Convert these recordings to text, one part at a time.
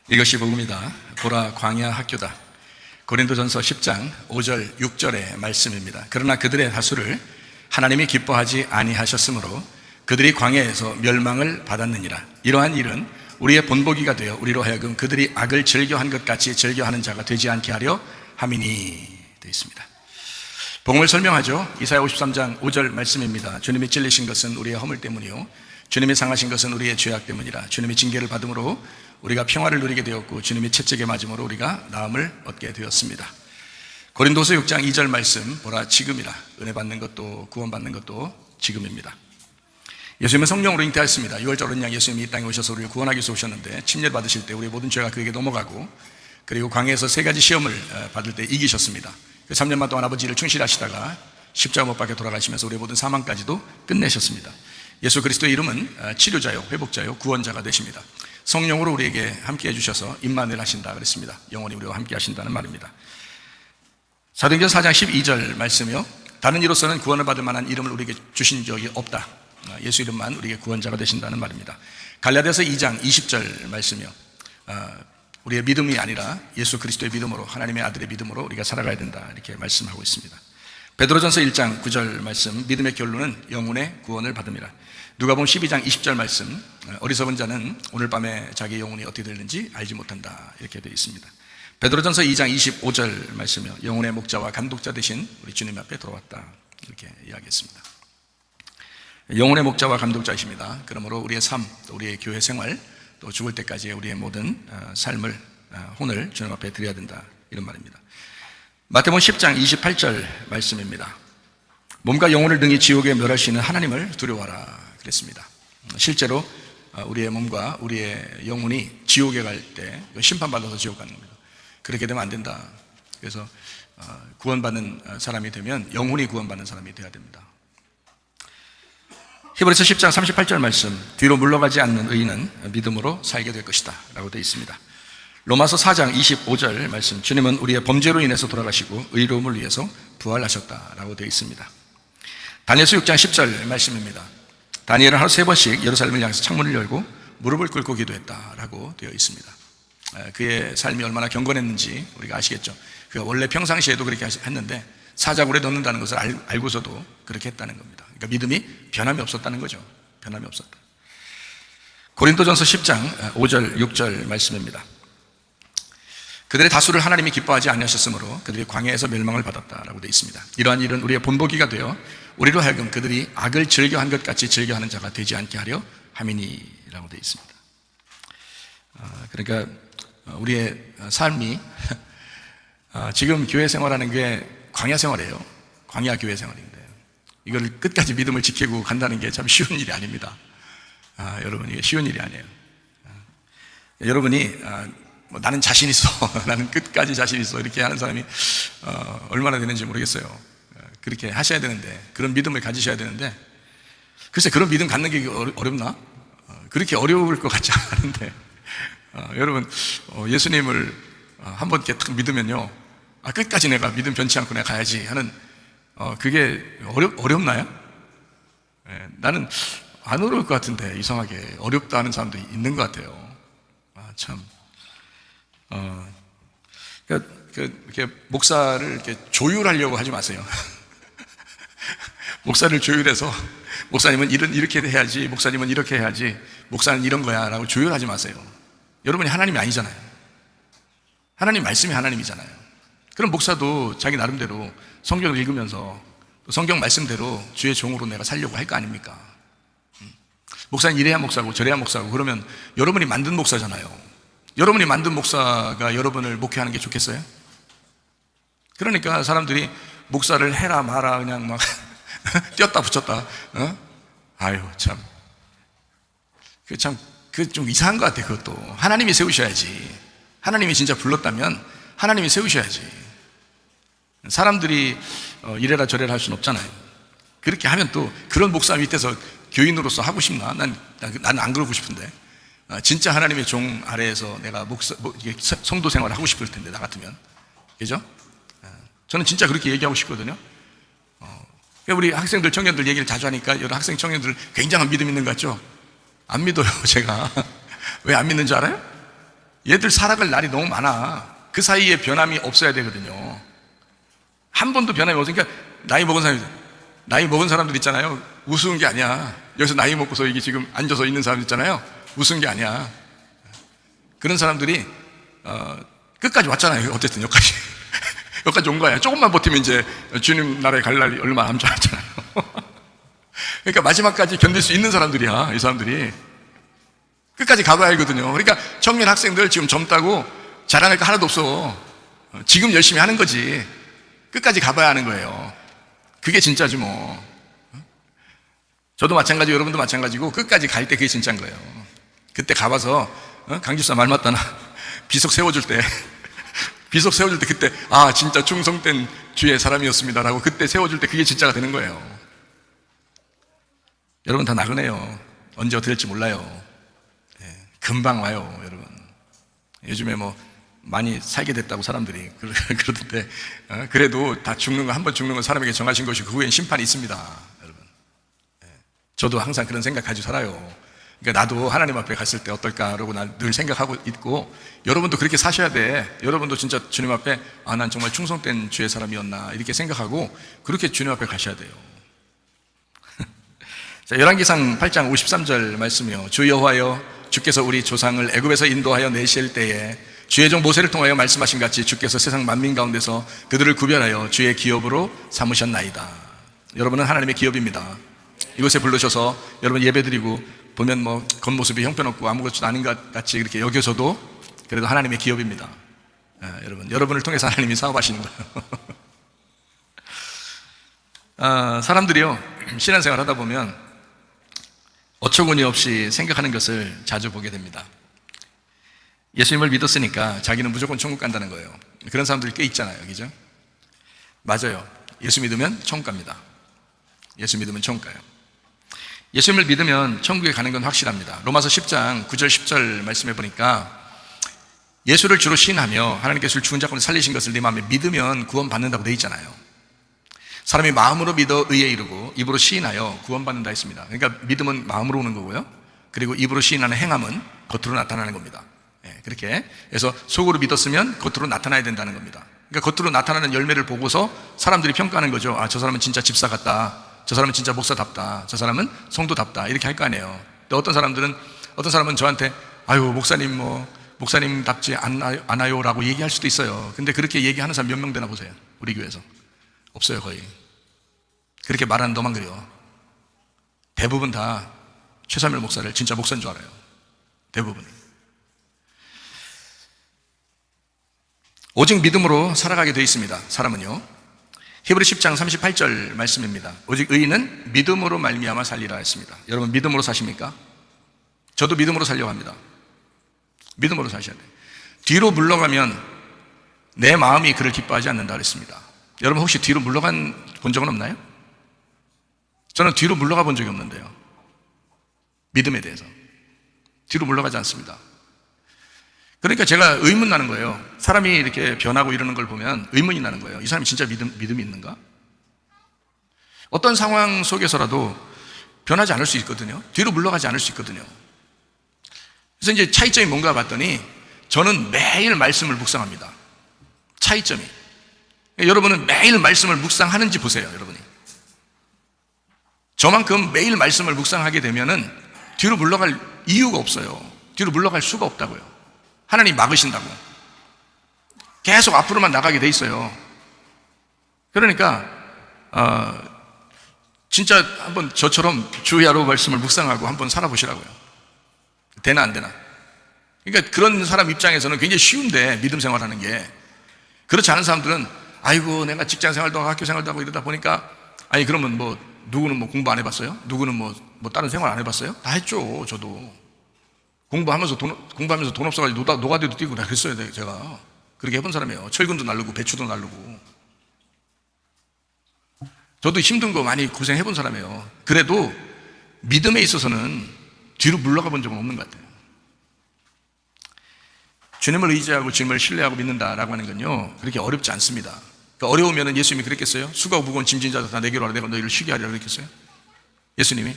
이것이 복음이다. 보라 광야 학교다. 고린도전서 10장 5절 6절의 말씀입니다. 그러나 그들의 다수를 하나님이 기뻐하지 아니하셨으므로 그들이 광야에서 멸망을 받았느니라. 이러한 일은 우리의 본보기가 되어 우리로 하여금 그들이 악을 즐겨한 것 같이 즐겨하는 자가 되지 않게 하려 함이니 되어 있습니다. 복음을 설명하죠. 이사야 53장 5절 말씀입니다. 주님이 찔리신 것은 우리의 허물 때문이요 주님이 상하신 것은 우리의 죄악 때문이라. 주님이 징계를 받음으로 우리가 평화를 누리게 되었고 주님이 채찍에 맞음으로 우리가 나음을 얻게 되었습니다. 고린도서 6장 2절 말씀 보라 지금이라. 은혜 받는 것도 구원받는 것도 지금입니다. 예수님은 성령으로 잉태하였습니다. 6월절 어린 양 예수님이 이 땅에 오셔서 우리를 구원하기 위해서 오셨는데 침례 받으실 때 우리의 모든 죄가 그에게 넘어가고 그리고 광야에서 세 가지 시험을 받을 때 이기셨습니다. 3년만 동안 아버지를 충실하시다가 십자가 못 박혀 돌아가시면서 우리의 모든 사망까지도 끝내셨습니다. 예수 그리스도의 이름은 치료자요 회복자요 구원자가 되십니다. 성령으로 우리에게 함께 해주셔서 임마누엘 하신다 그랬습니다. 영원히 우리와 함께 하신다는 말입니다. 사도행전 4장 12절 말씀이요 다른 이로서는 구원을 받을 만한 이름을 우리에게 주신 적이 없다. 예수 이름만 우리에게 구원자가 되신다는 말입니다. 갈라디아서 2장 20절 말씀이요 우리의 믿음이 아니라 예수 그리스도의 믿음으로 하나님의 아들의 믿음으로 우리가 살아가야 된다 이렇게 말씀하고 있습니다. 베드로전서 1장 9절 말씀 믿음의 결론은 영혼의 구원을 받음이라. 누가복음 12장 20절 말씀 어리석은 자는 오늘 밤에 자기 영혼이 어떻게 되는지 알지 못한다 이렇게 되어 있습니다. 베드로전서 2장 25절 말씀이요 영혼의 목자와 감독자 되신 우리 주님 앞에 들어왔다 이렇게 이야기했습니다. 영혼의 목자와 감독자이십니다. 그러므로 우리의 삶, 우리의 교회 생활 또 죽을 때까지 우리의 모든 삶을 혼을 주님 앞에 드려야 된다 이런 말입니다. 마태복음 10장 28절 말씀입니다. 몸과 영혼을 능히 지옥에 멸할 수 있는 하나님을 두려워하라 그랬습니다. 실제로 우리의 몸과 우리의 영혼이 지옥에 갈 때 심판받아서 지옥 가는 겁니다. 그렇게 되면 안 된다. 그래서 구원받는 사람이 되면 영혼이 구원받는 사람이 되어야 됩니다. 히브리서 10장 38절 말씀 뒤로 물러가지 않는 의인은 믿음으로 살게 될 것이다 라고 되어 있습니다. 로마서 4장 25절 말씀 주님은 우리의 범죄로 인해서 돌아가시고 의로움을 위해서 부활하셨다 라고 되어 있습니다. 다니엘서 6장 10절 말씀입니다. 다니엘은 하루 3번씩 예루살렘을 향해서 창문을 열고 무릎을 꿇고 기도했다 라고 되어 있습니다. 그의 삶이 얼마나 경건했는지 우리가 아시겠죠. 그가 원래 평상시에도 그렇게 했는데 사자굴에 넣는다는 것을 알고서도 그렇게 했다는 겁니다. 그러니까 믿음이 변함이 없었다는 거죠. 변함이 없었다. 고린도전서 10장 5절 6절 말씀입니다. 그들의 다수를 하나님이 기뻐하지 아니하셨으므로 그들이 광야에서 멸망을 받았다라고 되어 있습니다. 이러한 일은 우리의 본보기가 되어 우리로 하여금 그들이 악을 즐겨한 것 같이 즐겨하는 자가 되지 않게 하려 함이니라고 되어 있습니다. 그러니까 우리의 삶이 지금 교회 생활하는 게 광야 생활이에요. 광야 교회 생활인데 이걸 끝까지 믿음을 지키고 간다는 게 참 쉬운 일이 아닙니다. 여러분 이게 쉬운 일이 아니에요. 여러분이 나는 자신 있어 나는 끝까지 자신 있어 이렇게 하는 사람이 얼마나 되는지 모르겠어요. 그렇게 하셔야 되는데 그런 믿음을 가지셔야 되는데 글쎄 그런 믿음 갖는 게 어렵나? 그렇게 어려울 것 같지 않은데 여러분 예수님을 한번 이렇게 딱 믿으면요 끝까지 내가 믿음 변치 않고 내가 가야지 하는 그게 어렵나요? 나는 안 어려울 것 같은데 이상하게 어렵다 하는 사람도 있는 것 같아요. 참 이렇게 목사를 이렇게 조율하려고 하지 마세요. 목사를 조율해서 목사님은 이렇게 해야지, 목사님은 이렇게 해야지, 목사는 이런 거야 라고 조율하지 마세요. 여러분이 하나님이 아니잖아요. 하나님 말씀이 하나님이잖아요. 그럼 목사도 자기 나름대로 성경을 읽으면서 성경 말씀대로 주의 종으로 내가 살려고 할 거 아닙니까? 목사는 이래야 목사고 저래야 목사고 그러면 여러분이 만든 목사잖아요. 여러분이 만든 목사가 여러분을 목회하는 게 좋겠어요? 그러니까 사람들이 목사를 해라 마라 그냥 막 띄었다 붙였다 아유 참 그 좀 이상한 것 같아. 그것도 하나님이 세우셔야지. 하나님이 진짜 불렀다면 하나님이 세우셔야지. 사람들이 이래라 저래라 할 수는 없잖아요. 그렇게 하면 또 그런 목사 밑에서 교인으로서 하고 싶나? 난 안 그러고 싶은데 진짜 하나님의 종 아래에서 내가 성도 생활을 하고 싶을 텐데 나 같으면 그죠? 저는 진짜 그렇게 얘기하고 싶거든요. 우리 학생들 청년들 얘기를 자주 하니까 여러 학생 청년들 굉장한 믿음 있는 것 같죠? 안 믿어요 제가. 왜 안 믿는 줄 알아요? 얘들 살아갈 날이 너무 많아. 그 사이에 변함이 없어야 되거든요. 한 번도 변함이 없으니까 나이 먹은 사람들 있잖아요. 우스운 게 아니야. 여기서 나이 먹고서 이게 지금 앉아서 있는 사람 있잖아요. 우스운 게 아니야. 그런 사람들이 끝까지 왔잖아요. 어쨌든 여기까지 여기까지 온 거야. 조금만 버티면 이제 주님 나라에 갈 날이 얼마 남지 않았잖아요. 그러니까 마지막까지 견딜 수 있는 사람들이야. 이 사람들이 끝까지 가봐야 하거든요. 그러니까 청년 학생들 지금 젊다고 자랑할 거 하나도 없어. 지금 열심히 하는 거지. 끝까지 가봐야 하는 거예요. 그게 진짜지 뭐. 저도 마찬가지고 여러분도 마찬가지고 끝까지 갈 때 그게 진짜인 거예요. 그때 가봐서 강집사 말 맞다나 비석 세워줄 때 그때 진짜 충성된 주의 사람이었습니다 라고 그때 세워줄 때 그게 진짜가 되는 거예요. 여러분 다 나그네요. 언제 어떻게 될지 몰라요. 금방 와요, 여러분. 요즘에 뭐 많이 살게 됐다고 사람들이 그러던데 그래도 다 죽는 거, 한 번 죽는 건 사람에게 정하신 것이 그 후엔 심판이 있습니다, 여러분. 저도 항상 그런 생각 가지고 살아요. 그러니까 나도 하나님 앞에 갔을 때 어떨까라고 난 늘 생각하고 있고, 여러분도 그렇게 사셔야 돼. 여러분도 진짜 주님 앞에 난 정말 충성된 주의 사람이었나 이렇게 생각하고 그렇게 주님 앞에 가셔야 돼요. 자, 열왕기상 8장 53절 말씀이요. 주 여호와여, 주께서 우리 조상을 애굽에서 인도하여 내실 때에 주의 종 모세를 통하여 말씀하신 같이 주께서 세상 만민 가운데서 그들을 구별하여 주의 기업으로 삼으셨나이다. 여러분은 하나님의 기업입니다. 이곳에 부르셔서 여러분 예배드리고 보면 뭐 겉모습이 형편없고 아무것도 아닌 것 같이 이렇게 여겨져도 그래도 하나님의 기업입니다. 여러분을 통해서 하나님이 사업하시는 거예요. 사람들이요, 신앙생활 하다 보면 어처구니 없이 생각하는 것을 자주 보게 됩니다. 예수님을 믿었으니까 자기는 무조건 천국 간다는 거예요. 그런 사람들이 꽤 있잖아요, 그죠? 맞아요. 예수 믿으면 천국 갑니다. 예수 믿으면 천국 가요. 예수님을 믿으면 천국에 가는 건 확실합니다. 로마서 10장 9절 10절 말씀해 보니까 예수를 주로 시인하며 하나님께서 죽은 자 가운데 살리신 것을 네 마음에 믿으면 구원받는다고 되어 있잖아요. 사람이 마음으로 믿어 의에 이르고 입으로 시인하여 구원받는다 했습니다. 그러니까 믿음은 마음으로 오는 거고요, 그리고 입으로 시인하는 행함은 겉으로 나타나는 겁니다. 그렇게 해서 속으로 믿었으면 겉으로 나타나야 된다는 겁니다. 그러니까 겉으로 나타나는 열매를 보고서 사람들이 평가하는 거죠. 저 사람은 진짜 집사 같다, 저 사람은 진짜 목사답다, 저 사람은 성도답다, 이렇게 할 거 아니에요. 근데 어떤 사람은 저한테 목사님답지 않아요 라고 얘기할 수도 있어요. 근데 그렇게 얘기하는 사람 몇 명 되나 보세요. 우리 교회에서 없어요. 거의. 그렇게 말하는 너만 그래요. 대부분 다 최사밀 목사를 진짜 목사인 줄 알아요. 대부분. 오직 믿음으로 살아가게 되어 있습니다. 사람은요. 히브리 10장 38절 말씀입니다. 오직 의인은 믿음으로 말미암아 살리라 했습니다. 여러분 믿음으로 사십니까? 저도 믿음으로 살려고 합니다. 믿음으로 사셔야 돼요. 뒤로 물러가면 내 마음이 그를 기뻐하지 않는다 그랬습니다. 여러분 혹시 뒤로 물러간 본 적은 없나요? 저는 뒤로 물러가 본 적이 없는데요. 믿음에 대해서 뒤로 물러가지 않습니다. 그러니까 제가 의문 나는 거예요. 사람이 이렇게 변하고 이러는 걸 보면 의문이 나는 거예요. 이 사람이 진짜 믿음이 있는가? 어떤 상황 속에서라도 변하지 않을 수 있거든요. 뒤로 물러가지 않을 수 있거든요. 그래서 이제 차이점이 뭔가 봤더니 저는 매일 말씀을 묵상합니다. 차이점이. 여러분은 매일 말씀을 묵상하는지 보세요, 여러분이. 저만큼 매일 말씀을 묵상하게 되면은 뒤로 물러갈 이유가 없어요. 뒤로 물러갈 수가 없다고요. 하나님 막으신다고. 계속 앞으로만 나가게 돼 있어요. 그러니까 진짜 한번 저처럼 주야로 말씀을 묵상하고 한번 살아보시라고요. 되나 안 되나. 그러니까 그런 사람 입장에서는 굉장히 쉬운데, 믿음 생활하는 게. 그렇지 않은 사람들은 아이고 내가 직장 생활도 하고 학교 생활도 하고 이러다 보니까, 아니 그러면 뭐 누구는 뭐 공부 안 해봤어요? 누구는 뭐 다른 생활 안 해봤어요? 다 했죠. 저도 공부하면서 돈 없어가지고 노가대도 뛰고 다 그랬어요. 제가 그렇게 해본 사람이에요. 철근도 날르고 배추도 날르고. 저도 힘든 거 많이 고생해본 사람이에요. 그래도 믿음에 있어서는 뒤로 물러가 본 적은 없는 것 같아요. 주님을 의지하고 주님을 신뢰하고 믿는다라고 하는 건요, 그렇게 어렵지 않습니다. 그러니까 어려우면 예수님이 그랬겠어요? 수고하고 무거운 짐진 자들 다 내게로 와라, 내가 너희를 쉬게 하리라 그랬겠어요? 예수님이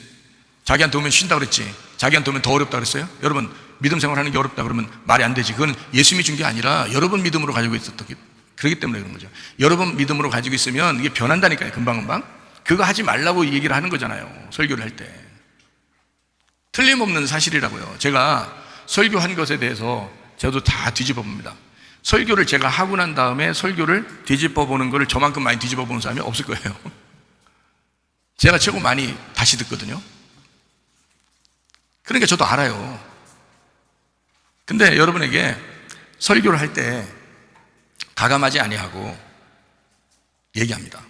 자기한테 오면 쉰다 그랬지, 자기한테 오면 더 어렵다 그랬어요? 여러분 믿음 생활하는 게 어렵다 그러면 말이 안 되지. 그건 예수님이 준 게 아니라 여러분 믿음으로 가지고 있었기, 그렇기 때문에 그런 거죠. 여러분 믿음으로 가지고 있으면 이게 변한다니까요. 금방금방. 그거 하지 말라고 얘기를 하는 거잖아요. 설교를 할 때. 틀림없는 사실이라고요. 제가 설교한 것에 대해서 저도 다 뒤집어 봅니다. 설교를 제가 하고 난 다음에 설교를 뒤집어 보는 거를 저만큼 많이 뒤집어 보는 사람이 없을 거예요. 제가 최고 많이 다시 듣거든요. 그러니까 저도 알아요. 근데 여러분에게 설교를 할 때 가감하지 아니하고 얘기합니다.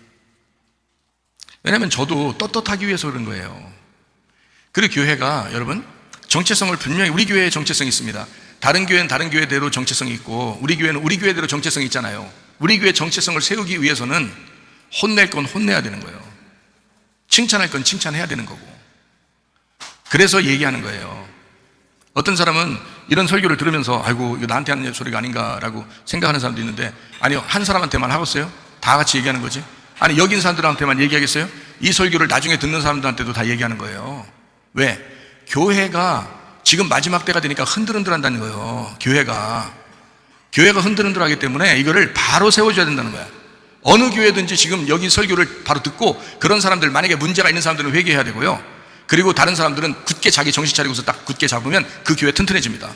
왜냐하면 저도 떳떳하기 위해서 그런 거예요. 그리고 교회가 여러분 정체성을 분명히, 우리 교회의 정체성이 있습니다. 다른 교회는 다른 교회대로 정체성이 있고 우리 교회는 우리 교회대로 정체성이 있잖아요. 우리 교회 정체성을 세우기 위해서는 혼낼 건 혼내야 되는 거예요. 칭찬할 건 칭찬해야 되는 거고. 그래서 얘기하는 거예요. 어떤 사람은 이런 설교를 들으면서 아이고 이거 나한테 하는 소리가 아닌가라고 생각하는 사람도 있는데, 아니요, 한 사람한테만 하겠어요? 다 같이 얘기하는 거지. 아니 여기 있는 사람들한테만 얘기하겠어요? 이 설교를 나중에 듣는 사람들한테도 다 얘기하는 거예요. 왜? 교회가 지금 마지막 때가 되니까 흔들흔들 한다는 거예요. 교회가 흔들흔들하기 때문에 이거를 바로 세워줘야 된다는 거야. 어느 교회든지 지금 여기 설교를 바로 듣고 그런 사람들, 만약에 문제가 있는 사람들은 회개해야 되고요. 그리고 다른 사람들은 굳게 자기 정신 차리고서 딱 굳게 잡으면 그 교회 튼튼해집니다.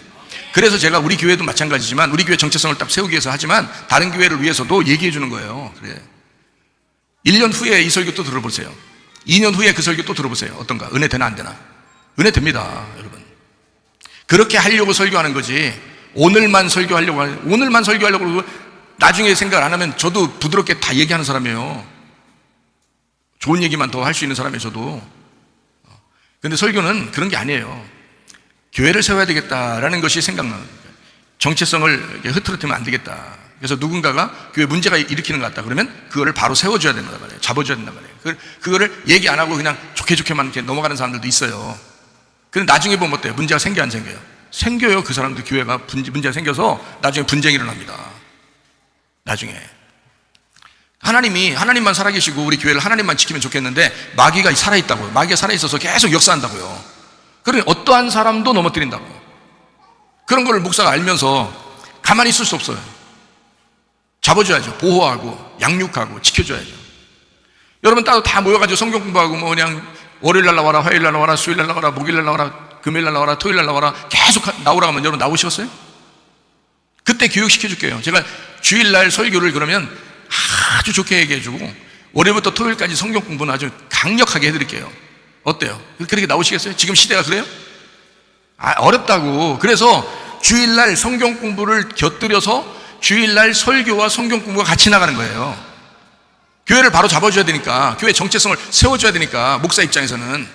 그래서 제가 우리 교회도 마찬가지지만 우리 교회 정체성을 딱 세우기 위해서 하지만 다른 교회를 위해서도 얘기해 주는 거예요. 그래. 1년 후에 이 설교 또 들어보세요. 2년 후에 그 설교 또 들어보세요. 어떤가? 은혜 되나 안 되나? 은혜 됩니다, 여러분. 그렇게 하려고 설교하는 거지. 오늘만 설교하려고 나중에 생각 안 하면 저도 부드럽게 다 얘기하는 사람이에요. 좋은 얘기만 더 할 수 있는 사람이에요, 저도. 근데 설교는 그런 게 아니에요. 교회를 세워야 되겠다라는 것이 생각나는 거예요. 정체성을 흐트러뜨리면 안 되겠다. 그래서 누군가가 교회 문제가 일으키는 것 같다 그러면 그거를 바로 세워줘야 된단 말이에요. 잡아줘야 된단 말이에요. 그거를 얘기 안 하고 그냥 좋게만 이렇게 넘어가는 사람들도 있어요. 근데 나중에 보면 어때요? 문제가 생겨 안 생겨요? 생겨요. 그 사람들 교회가 문제가 생겨서 나중에 분쟁이 일어납니다. 나중에 하나님만 살아계시고 우리 교회를 하나님만 지키면 좋겠는데 마귀가 살아있다고요. 마귀가 살아있어서 계속 역사한다고요. 그러니 어떠한 사람도 넘어뜨린다고요. 그런 걸 목사가 알면서 가만히 있을 수 없어요. 잡아줘야죠. 보호하고 양육하고 지켜줘야죠. 여러분 따로 다 모여가지고 성경 공부하고 뭐 그냥 월요일 날 나와라, 화요일 날 나와라, 수요일 날 나와라, 목요일 날 나와라, 금요일 날 나와라, 토요일 날 나와라 계속 나오라고 하면 여러분 나오시겠어요? 그때 교육시켜줄게요. 제가 주일날 설교를 그러면 아주 좋게 얘기해주고 월요일부터 토요일까지 성경 공부는 아주 강력하게 해드릴게요. 어때요? 그렇게 나오시겠어요? 지금 시대가 그래요? 어렵다고. 그래서 주일날 성경 공부를 곁들여서 주일날 설교와 성경 공부가 같이 나가는 거예요. 교회를 바로 잡아줘야 되니까, 교회 정체성을 세워줘야 되니까, 목사 입장에서는.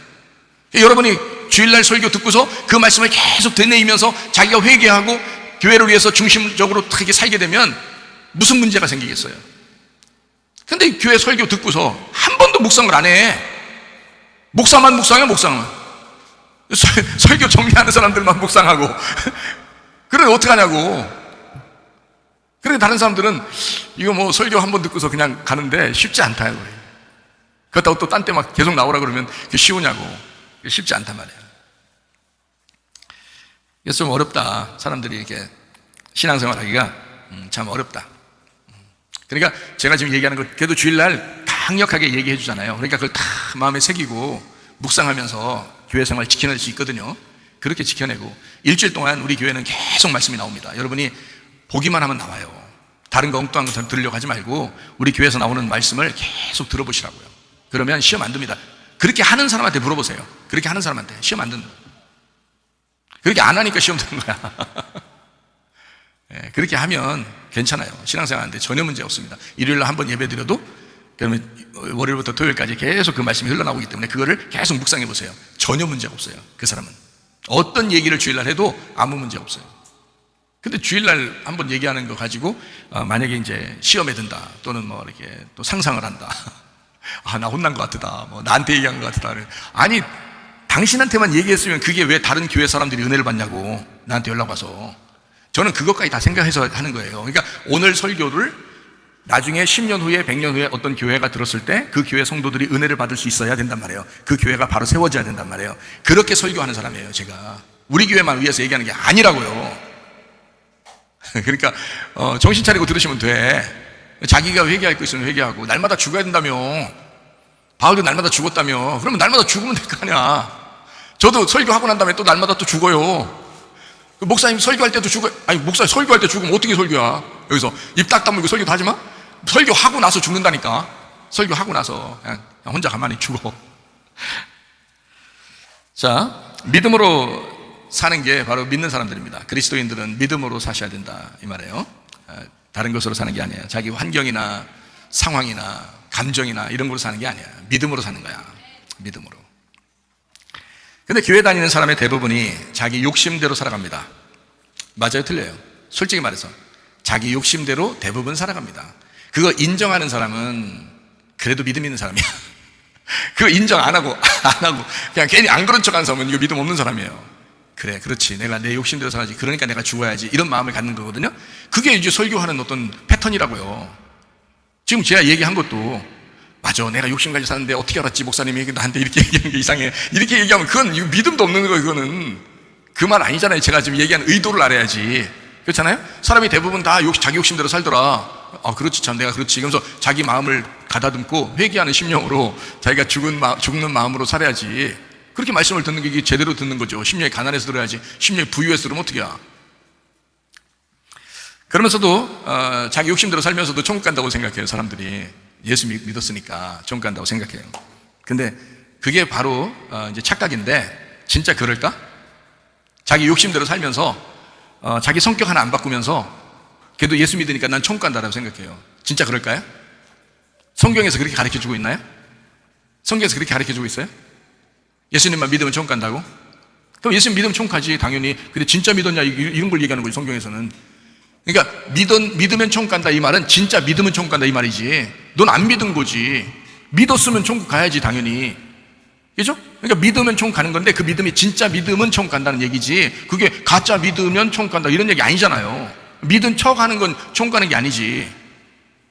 여러분이 주일날 설교 듣고서 그 말씀을 계속 되뇌이면서 자기가 회개하고 교회를 위해서 중심적으로 크게 살게 되면 무슨 문제가 생기겠어요? 근데 교회 설교 듣고서 한 번도 묵상을 안 해. 목사만 묵상해. 설교 정리하는 사람들만 묵상하고. 그래 어떻게 하냐고. 그래 다른 사람들은 이거 뭐 설교 한 번 듣고서 그냥 가는데 쉽지 않다요. 그렇다고 또 딴 때 막 계속 나오라 그러면 그게 쉬우냐고. 쉽지 않단 말이에요. 그래서 좀 어렵다. 사람들이 이렇게 신앙생활 하기가 참 어렵다. 그러니까 제가 지금 얘기하는 거 그래도 주일날 강력하게 얘기해 주잖아요. 그러니까 그걸 다 마음에 새기고 묵상하면서 교회 생활 지켜낼 수 있거든요. 그렇게 지켜내고 일주일 동안 우리 교회는 계속 말씀이 나옵니다. 여러분이 보기만 하면 나와요. 다른 거 엉뚱한 거 들으려고 하지 말고 우리 교회에서 나오는 말씀을 계속 들어보시라고요. 그러면 시험 안 듭니다. 그렇게 하는 사람한테 물어보세요. 그렇게 하는 사람한테 시험 안 듭니다. 그렇게 안 하니까 시험 드는 거야. 네, 그렇게 하면 괜찮아요. 신앙생활하는데 전혀 문제 없습니다. 일요일날 한번 예배 드려도 그러면 월요일부터 토요일까지 계속 그 말씀이 흘러나오기 때문에 그거를 계속 묵상해 보세요. 전혀 문제가 없어요. 그 사람은 어떤 얘기를 주일날 해도 아무 문제 없어요. 근데 주일날 한번 얘기하는 거 가지고 만약에 이제 시험에 든다 또는 뭐 이렇게 또 상상을 한다. 나 혼난 것 같다. 뭐 나한테 얘기한 것 같다. 아니 당신한테만 얘기했으면 그게 왜 다른 교회 사람들이 은혜를 받냐고 나한테 연락 와서. 저는 그것까지 다 생각해서 하는 거예요. 그러니까 오늘 설교를 나중에 10년 후에 100년 후에 어떤 교회가 들었을 때 그 교회 성도들이 은혜를 받을 수 있어야 된단 말이에요. 그 교회가 바로 세워져야 된단 말이에요. 그렇게 설교하는 사람이에요, 제가. 우리 교회만 위해서 얘기하는 게 아니라고요. 그러니까 정신 차리고 들으시면 돼. 자기가 회개할 거 있으면 회개하고, 날마다 죽어야 된다며. 바울도 날마다 죽었다며. 그러면 날마다 죽으면 될 거 아니야. 저도 설교하고 난 다음에 또 날마다 또 죽어요. 목사님 설교할 때도 죽어요. 아니, 목사님 설교할 때 죽으면 어떻게 설교야? 여기서 입 딱 다물고 설교도 하지 마? 설교하고 나서 죽는다니까. 설교하고 나서 그냥 혼자 가만히 죽어. 자, 믿음으로 사는 게 바로 믿는 사람들입니다. 그리스도인들은 믿음으로 사셔야 된다, 이 말이에요. 다른 것으로 사는 게 아니에요. 자기 환경이나 상황이나 감정이나 이런 걸로 사는 게 아니야. 믿음으로 사는 거야. 믿음으로. 근데 교회 다니는 사람의 대부분이 자기 욕심대로 살아갑니다. 맞아요, 틀려요? 솔직히 말해서 자기 욕심대로 대부분 살아갑니다. 그거 인정하는 사람은 그래도 믿음 있는 사람이야. 그거 인정 안 하고 그냥 괜히 안 그런 척하는 사람은 이거 믿음 없는 사람이에요. 그래, 그렇지, 내가 내 욕심대로 살아야지, 그러니까 내가 죽어야지, 이런 마음을 갖는 거거든요. 그게 이제 설교하는 어떤 패턴이라고요. 지금 제가 얘기한 것도, 맞아, 내가 욕심 가지고 사는데 어떻게 알았지, 목사님이 나한테 이렇게 얘기하는 게 이상해, 이렇게 얘기하면 그건 믿음도 없는 거예요. 그거는 그 말 아니잖아요. 제가 지금 얘기하는 의도를 알아야지. 그렇잖아요? 사람이 대부분 다 자기 욕심대로 살더라. 아, 그렇지, 참 내가 그렇지, 그러면서 자기 마음을 가다듬고 회개하는 심령으로 자기가 죽는 마음으로 살아야지. 그렇게 말씀을 듣는 게 이게 제대로 듣는 거죠. 심령이 가난해서 들어야지. 심령이 부유해서 들으면 어떻게 해야. 그러면서도 자기 욕심대로 살면서도 천국 간다고 생각해요. 사람들이 예수 믿었으니까 천국 간다고 생각해요. 근데 그게 바로 이제 착각인데, 진짜 그럴까? 자기 욕심대로 살면서 자기 성격 하나 안 바꾸면서 그래도 예수 믿으니까 난 천국 간다라고 생각해요. 진짜 그럴까요? 성경에서 그렇게 가르쳐주고 있나요? 성경에서 그렇게 가르쳐주고 있어요? 예수님만 믿으면 천국 간다고? 그럼 예수님 믿으면 천국 가지, 당연히. 근데 진짜 믿었냐, 이런 걸 얘기하는 거죠, 성경에서는. 그러니까 믿으면 천국 간다, 이 말은 진짜 믿으면 천국 간다, 이 말이지. 넌 안 믿은 거지. 믿었으면 천국 가야지, 당연히. 그죠? 그러니까 믿으면 천국 가는 건데, 그 믿음이 진짜 믿으면 천국 간다는 얘기지, 그게 가짜 믿으면 천국 간다, 이런 얘기 아니잖아요. 믿은 척 하는 건 천국 가는 게 아니지.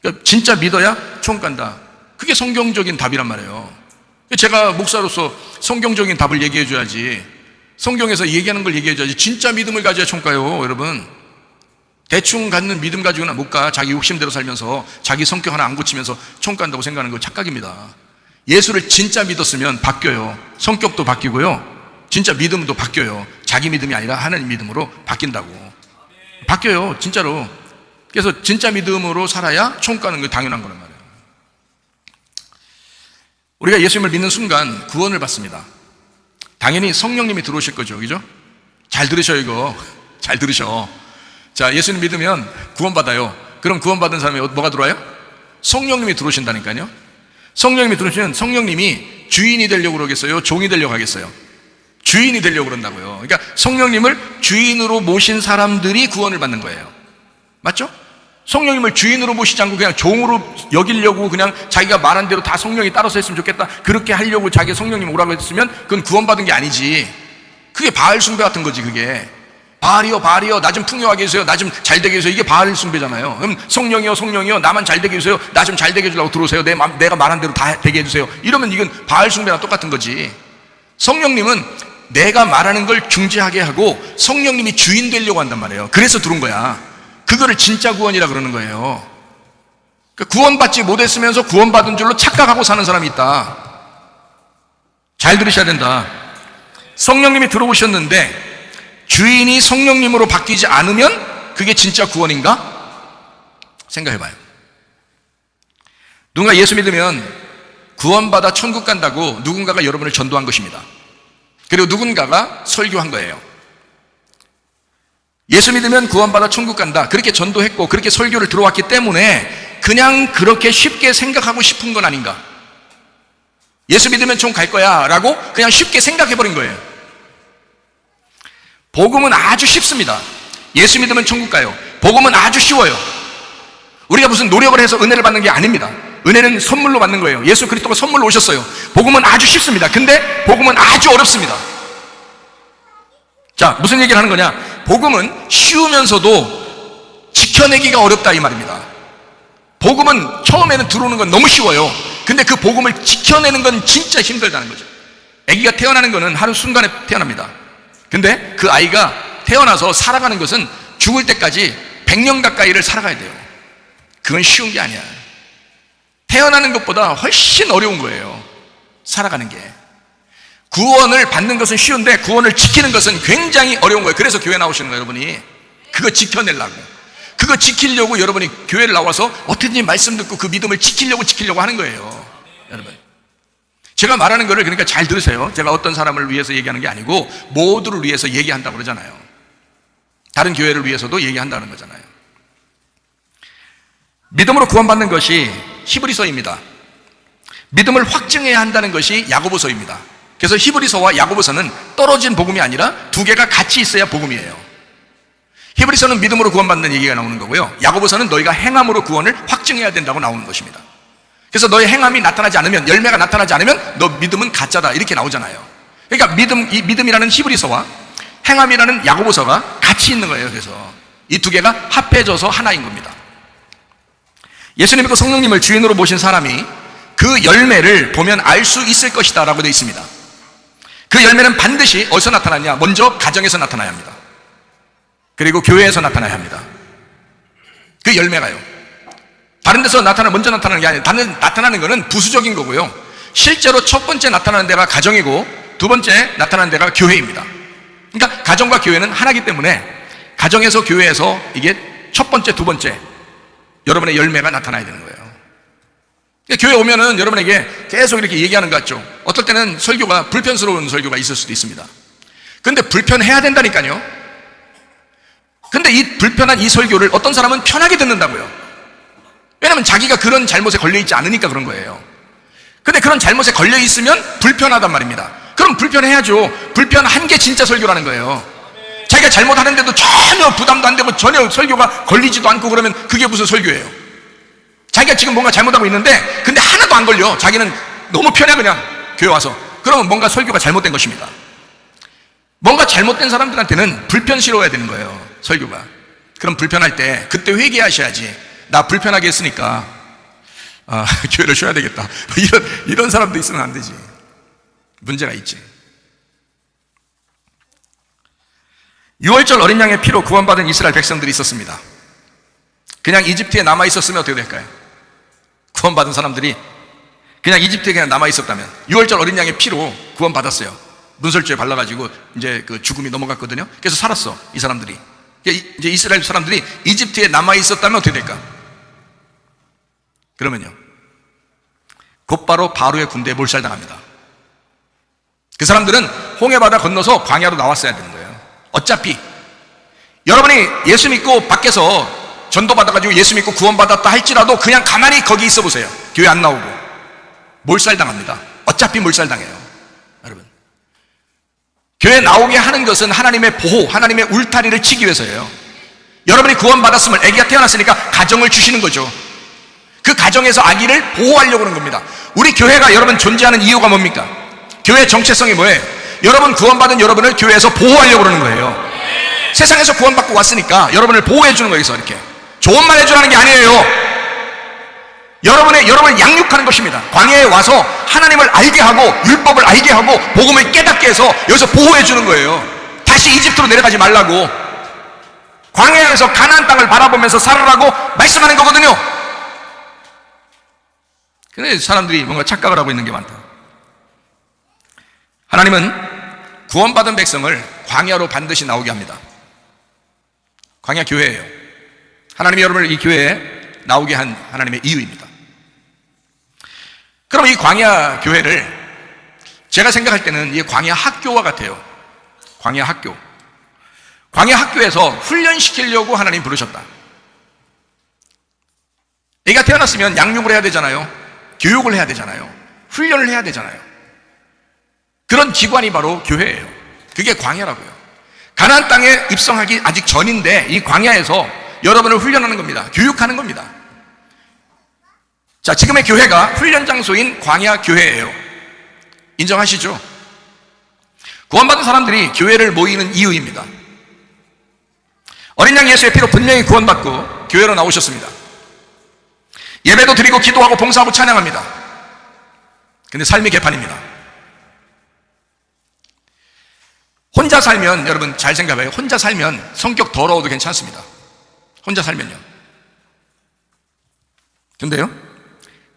그러니까 진짜 믿어야 천국 간다. 그게 성경적인 답이란 말이에요. 제가 목사로서 성경적인 답을 얘기해 줘야지. 성경에서 얘기하는 걸 얘기해 줘야지. 진짜 믿음을 가져야 천국 가요, 여러분. 대충 갖는 믿음 가지고는 못 가. 자기 욕심대로 살면서 자기 성격 하나 안 고치면서 천국 간다고 생각하는 거 착각입니다. 예수를 진짜 믿었으면 바뀌어요. 성격도 바뀌고요, 진짜 믿음도 바뀌어요. 자기 믿음이 아니라 하나님 믿음으로 바뀐다고. 바뀌어요, 진짜로. 그래서 진짜 믿음으로 살아야 천국 가는 게 당연한 거란 말이에요. 우리가 예수님을 믿는 순간 구원을 받습니다. 당연히 성령님이 들어오실 거죠, 그죠? 잘 들으셔, 이거. 잘 들으셔. 자, 예수님 믿으면 구원받아요. 그럼 구원받은 사람이 뭐가 들어와요? 성령님이 들어오신다니까요. 성령님이 들어오시면 성령님이 주인이 되려고 그러겠어요? 종이 되려고 하겠어요? 주인이 되려고 그런다고요. 그러니까 성령님을 주인으로 모신 사람들이 구원을 받는 거예요. 맞죠? 성령님을 주인으로 모시지 않고 그냥 종으로 여기려고 그냥 자기가 말한 대로 다 성령이 따라서 했으면 좋겠다, 그렇게 하려고 자기 성령님 오라고 했으면 그건 구원받은 게 아니지. 그게 바알 숭배 같은 거지. 그게 바알이요 나 좀 풍요하게 해주세요, 나 좀 잘 되게 해주세요, 이게 바알 숭배잖아요. 그럼 성령이요 나만 잘 되게 해주세요, 나 좀 잘 되게 해주려고 들어오세요, 내가 말한 대로 다 되게 해주세요, 이러면 이건 바알 숭배랑 똑같은 거지. 성령님은 내가 말하는 걸 중지하게 하고 성령님이 주인 되려고 한단 말이에요. 그래서 들어온 거야. 그거를 진짜 구원이라 그러는 거예요. 그러니까 구원받지 못했으면서 구원받은 줄로 착각하고 사는 사람이 있다. 잘 들으셔야 된다. 성령님이 들어오셨는데 주인이 성령님으로 바뀌지 않으면 그게 진짜 구원인가? 생각해봐요. 누군가 예수 믿으면 구원받아 천국 간다고 누군가가 여러분을 전도한 것입니다. 그리고 누군가가 설교한 거예요. 예수 믿으면 구원받아 천국 간다, 그렇게 전도했고 그렇게 설교를 들어왔기 때문에 그냥 그렇게 쉽게 생각하고 싶은 건 아닌가? 예수 믿으면 천국 갈 거야 라고 그냥 쉽게 생각해버린 거예요. 복음은 아주 쉽습니다. 예수 믿으면 천국 가요. 복음은 아주 쉬워요. 우리가 무슨 노력을 해서 은혜를 받는 게 아닙니다. 은혜는 선물로 받는 거예요. 예수 그리스도가 선물로 오셨어요. 복음은 아주 쉽습니다. 근데 복음은 아주 어렵습니다. 자, 무슨 얘기를 하는 거냐? 복음은 쉬우면서도 지켜내기가 어렵다, 이 말입니다. 복음은 처음에는 들어오는 건 너무 쉬워요. 근데 그 복음을 지켜내는 건 진짜 힘들다는 거죠. 아기가 태어나는 거는 하루 순간에 태어납니다. 근데 그 아이가 태어나서 살아가는 것은 죽을 때까지 100년 가까이를 살아가야 돼요. 그건 쉬운 게 아니야. 태어나는 것보다 훨씬 어려운 거예요, 살아가는 게. 구원을 받는 것은 쉬운데 구원을 지키는 것은 굉장히 어려운 거예요. 그래서 교회 나오시는 거예요, 여러분이. 그거 지켜내려고. 그거 지키려고 여러분이 교회를 나와서 어떻게든지 말씀 듣고 그 믿음을 지키려고 하는 거예요, 여러분. 제가 말하는 거를 그러니까 잘 들으세요. 제가 어떤 사람을 위해서 얘기하는 게 아니고 모두를 위해서 얘기한다고 그러잖아요. 다른 교회를 위해서도 얘기한다는 거잖아요. 믿음으로 구원받는 것이 히브리서입니다. 믿음을 확증해야 한다는 것이 야고보서입니다. 그래서 히브리서와 야고보서는 떨어진 복음이 아니라 두 개가 같이 있어야 복음이에요. 히브리서는 믿음으로 구원받는 얘기가 나오는 거고요, 야고보서는 너희가 행함으로 구원을 확증해야 된다고 나오는 것입니다. 그래서 너의 행함이 나타나지 않으면, 열매가 나타나지 않으면 너 믿음은 가짜다, 이렇게 나오잖아요. 그러니까 이 믿음이라는 히브리서와 행함이라는 야고보서가 같이 있는 거예요. 그래서 이 두 개가 합해져서 하나인 겁니다. 예수님 믿고 성령님을 주인으로 모신 사람이 그 열매를 보면 알 수 있을 것이다 라고 되어 있습니다. 그 열매는 반드시 어디서 나타나냐? 먼저 가정에서 나타나야 합니다. 그리고 교회에서 나타나야 합니다. 그 열매가요, 다른 데서 먼저 나타나는 게 아니에요. 나타나는 것은 부수적인 거고요, 실제로 첫 번째 나타나는 데가 가정이고 두 번째 나타나는 데가 교회입니다. 그러니까 가정과 교회는 하나이기 때문에 가정에서 교회에서 이게 첫 번째, 두 번째 여러분의 열매가 나타나야 되는 거예요. 그러니까 교회 오면은 여러분에게 계속 이렇게 얘기하는 것 같죠. 어떨 때는 설교가 불편스러운 설교가 있을 수도 있습니다. 근데 불편해야 된다니까요. 근데 이 불편한 이 설교를 어떤 사람은 편하게 듣는다고요. 왜냐면 자기가 그런 잘못에 걸려있지 않으니까 그런 거예요. 근데 그런 잘못에 걸려있으면 불편하단 말입니다. 그럼 불편해야죠. 불편한 게 진짜 설교라는 거예요. 자기가 잘못하는데도 전혀 부담도 안 되고 전혀 설교가 걸리지도 않고 그러면 그게 무슨 설교예요? 자기가 지금 뭔가 잘못하고 있는데 근데 하나도 안 걸려. 자기는 너무 편해, 그냥 교회 와서. 그러면 뭔가 설교가 잘못된 것입니다. 뭔가 잘못된 사람들한테는 불편스러워야 되는 거예요, 설교가. 그럼 불편할 때 그때 회개하셔야지. 나 불편하게 했으니까 교회를 쉬어야 되겠다, 이런 사람도 있으면 안 되지. 문제가 있지. 6월절 어린 양의 피로 구원받은 이스라엘 백성들이 있었습니다. 그냥 이집트에 남아 있었으면 어떻게 될까요? 구원받은 사람들이 그냥 이집트에 그냥 남아 있었다면, 6월절 어린 양의 피로 구원받았어요. 문설주에 발라가지고 이제 그 죽음이 넘어갔거든요. 그래서 살았어, 이 사람들이. 이제 이스라엘 사람들이 이집트에 남아 있었다면 어떻게 될까? 그러면요, 곧바로 바로의 군대에 몰살당합니다. 그 사람들은 홍해바다 건너서 광야로 나왔어야 되는 거예요. 어차피 여러분이 예수 믿고 밖에서 전도받아가지고 예수 믿고 구원받았다 할지라도 그냥 가만히 거기 있어 보세요. 교회 안 나오고 몰살당합니다. 어차피 몰살당해요. 여러분, 교회 나오게 하는 것은 하나님의 보호, 하나님의 울타리를 치기 위해서예요. 여러분이 구원받았으면, 아기가 태어났으니까 가정을 주시는 거죠. 그 가정에서 아기를 보호하려고 그러는 겁니다. 우리 교회가 여러분 존재하는 이유가 뭡니까? 교회의 정체성이 뭐예요? 여러분, 구원받은 여러분을 교회에서 보호하려고 그러는 거예요. 세상에서 구원받고 왔으니까 여러분을 보호해 주는 거예요. 여기서 이렇게 좋은 말 해주라는 게 아니에요. 여러분을 양육하는 것입니다. 광야에 와서 하나님을 알게 하고 율법을 알게 하고 복음을 깨닫게 해서 여기서 보호해 주는 거예요. 다시 이집트로 내려가지 말라고, 광야에서 가나안 땅을 바라보면서 살아라고 말씀하는 거거든요. 근데 사람들이 뭔가 착각을 하고 있는 게 많다. 하나님은 구원받은 백성을 광야로 반드시 나오게 합니다. 광야 교회예요. 하나님이 여러분을 이 교회에 나오게 한 하나님의 이유입니다. 그럼 이 광야 교회를 제가 생각할 때는 이 광야 학교와 같아요. 광야 학교. 광야 학교에서 훈련시키려고 하나님 부르셨다. 애가 태어났으면 양육을 해야 되잖아요. 교육을 해야 되잖아요. 훈련을 해야 되잖아요. 그런 기관이 바로 교회예요. 그게 광야라고요. 가나안 땅에 입성하기 아직 전인데 이 광야에서 여러분을 훈련하는 겁니다. 교육하는 겁니다. 자, 지금의 교회가 훈련 장소인 광야 교회예요. 인정하시죠? 구원받은 사람들이 교회를 모이는 이유입니다. 어린 양 예수의 피로 분명히 구원받고 교회로 나오셨습니다. 예배도 드리고 기도하고 봉사하고 찬양합니다. 근데 삶이 개판입니다. 혼자 살면, 여러분 잘 생각해봐요. 혼자 살면 성격 더러워도 괜찮습니다. 혼자 살면요. 근데요,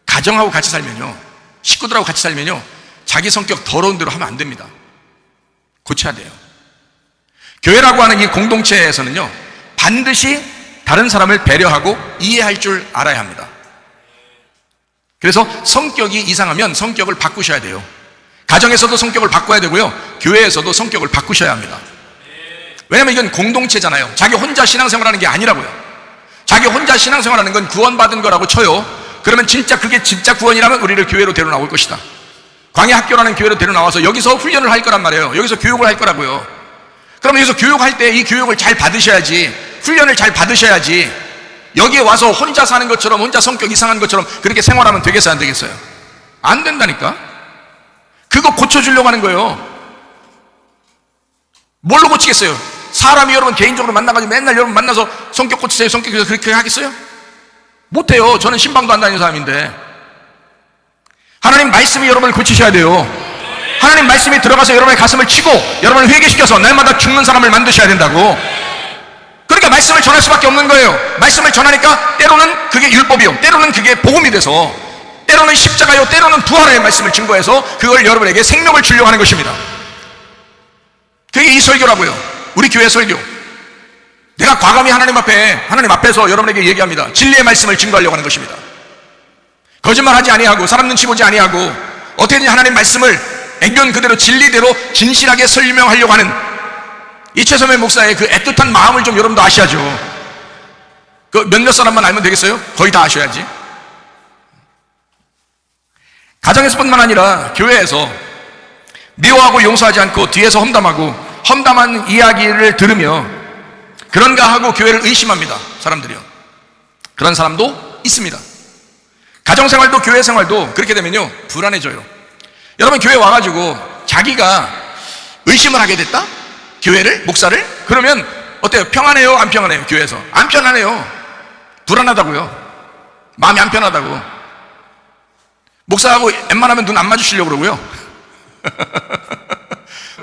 가정하고 같이 살면요, 식구들하고 같이 살면요, 자기 성격 더러운 대로 하면 안 됩니다. 고쳐야 돼요. 교회라고 하는 이 공동체에서는요, 반드시 다른 사람을 배려하고 이해할 줄 알아야 합니다. 그래서 성격이 이상하면 성격을 바꾸셔야 돼요. 가정에서도 성격을 바꿔야 되고요, 교회에서도 성격을 바꾸셔야 합니다. 왜냐면 이건 공동체잖아요. 자기 혼자 신앙생활하는 게 아니라고요. 자기 혼자 신앙생활하는 건 구원받은 거라고 쳐요. 그러면 진짜 그게 진짜 구원이라면 우리를 교회로 데려 나올 것이다. 광야학교라는 교회로 데려 나와서 여기서 훈련을 할 거란 말이에요. 여기서 교육을 할 거라고요. 그러면 여기서 교육할 때 이 교육을 잘 받으셔야지, 훈련을 잘 받으셔야지, 여기에 와서 혼자 사는 것처럼, 혼자 성격 이상한 것처럼 그렇게 생활하면 되겠어요, 안 되겠어요? 안 된다니까. 그거 고쳐주려고 하는 거예요. 뭘로 고치겠어요? 사람이 여러분 개인적으로 만나가지고 맨날 여러분 만나서 성격 고치세요, 성격 고치세요, 그렇게 하겠어요? 못해요. 저는 신방도 안 다니는 사람인데. 하나님 말씀이 여러분을 고치셔야 돼요. 하나님 말씀이 들어가서 여러분의 가슴을 치고 여러분을 회개시켜서 날마다 죽는 사람을 만드셔야 된다고. 그러니까 말씀을 전할 수밖에 없는 거예요. 말씀을 전하니까 때로는 그게 율법이요, 때로는 그게 복음이 돼서, 때로는 십자가요, 때로는 부활의 말씀을 증거해서 그걸 여러분에게 생명을 주려고 하는 것입니다. 그게 이 설교라고요. 우리 교회 설교. 내가 과감히 하나님 앞에서 여러분에게 얘기합니다. 진리의 말씀을 증거하려고 하는 것입니다. 거짓말하지 아니하고 사람 눈치 보지 아니하고 어떻게든지 하나님 말씀을 액면 그대로 진리대로 진실하게 설명하려고 하는 이 최소매 목사의 그 애틋한 마음을 좀 여러분도 아셔야죠. 그 몇몇 사람만 알면 되겠어요? 거의 다 아셔야지. 가정에서뿐만 아니라 교회에서 미워하고 용서하지 않고 뒤에서 험담한 이야기를 들으며 그런가 하고 교회를 의심합니다. 사람들이요. 그런 사람도 있습니다. 가정생활도 교회생활도 그렇게 되면요, 불안해져요. 여러분 교회 와가지고 자기가 의심을 하게 됐다? 교회를? 목사를? 그러면 어때요? 평안해요? 안 평안해요? 교회에서 안 편안해요. 불안하다고요. 마음이 안 편하다고. 목사하고 웬만하면 눈 안 마주치려고 그러고요.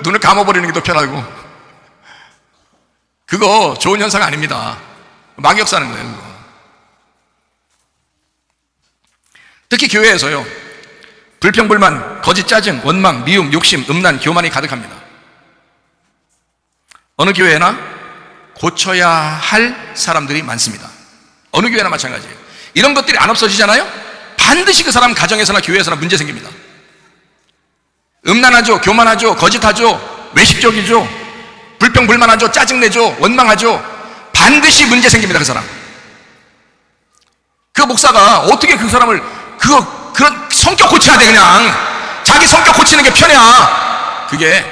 눈을 감아버리는 게 더 편하고. 그거 좋은 현상 아닙니다. 막역 사는 거예요, 그거. 특히 교회에서요, 불평불만, 거짓 짜증, 원망, 미움, 욕심, 음란, 교만이 가득합니다. 어느 교회나 고쳐야 할 사람들이 많습니다. 어느 교회나 마찬가지예요. 이런 것들이 안 없어지잖아요? 반드시 그 사람 가정에서나 교회에서나 문제 생깁니다. 음란하죠, 교만하죠, 거짓하죠, 외식적이죠, 불평불만하죠, 짜증내죠, 원망하죠. 반드시 문제 생깁니다, 그 사람. 그 목사가 어떻게 그 사람을 그런 성격 고쳐야 돼. 그냥 자기 성격 고치는 게 편이야. 그게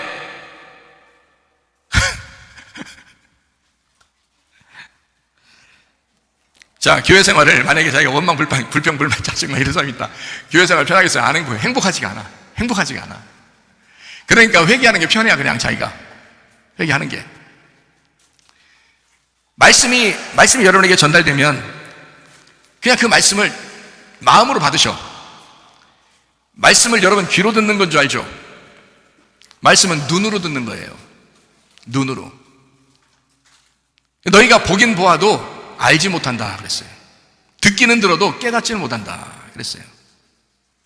자, 교회 생활을 만약에 자기가 원망, 불평불만, 짜증 이런 사람이 있다. 교회 생활 편하겠어요? 안 행복해. 행복하지가 않아. 그러니까 회개하는 게 편해야. 그냥 자기가 회개하는 게. 말씀이 여러분에게 전달되면 그냥 그 말씀을 마음으로 받으셔. 말씀을 여러분 귀로 듣는 건 줄 알죠? 말씀은 눈으로 듣는 거예요. 눈으로. 너희가 보긴 보아도 알지 못한다 그랬어요. 듣기는 들어도 깨닫지는 못한다 그랬어요.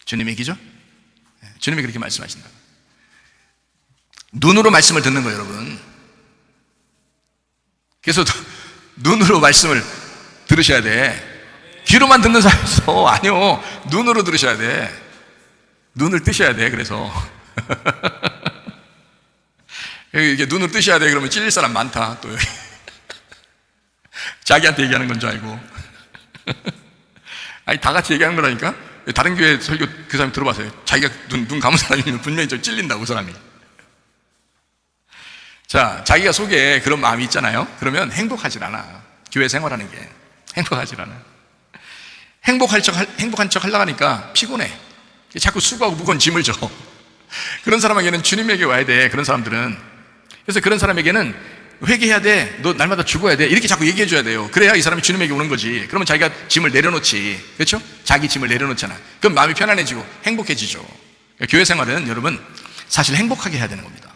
주님의 얘기죠? 주님이 그렇게 말씀하신다. 눈으로 말씀을 듣는 거예요, 여러분. 그래서 눈으로 말씀을 들으셔야 돼. 귀로만 듣는 사람이 있어. 아니요, 눈으로 들으셔야 돼. 눈을 뜨셔야 돼. 그래서 이게 눈을 뜨셔야 돼. 그러면 찔릴 사람 많다. 또 여기 자기한테 얘기하는 건 줄 알고. 아니, 다 같이 얘기하는 거라니까. 다른 교회 설교 그 사람이 들어봐서요. 자기가 눈 감은 사람이면 분명히 좀 찔린다고, 그 사람이. 자, 자기가 속에 그런 마음이 있잖아요. 그러면 행복하질 않아. 교회 생활하는 게 행복하질 않아. 행복한 척 하려고 하니까 피곤해. 자꾸 수고하고 무거운 짐을 져. 그런 사람에게는 주님에게 와야 돼. 그런 사람들은. 그래서 그런 사람에게는 회개해야 돼. 너 날마다 죽어야 돼. 이렇게 자꾸 얘기해 줘야 돼요. 그래야 이 사람이 주님에게 오는 거지. 그러면 자기가 짐을 내려놓지. 그렇죠? 자기 짐을 내려놓잖아. 그럼 마음이 편안해지고 행복해지죠. 그러니까 교회 생활은 여러분 사실 행복하게 해야 되는 겁니다.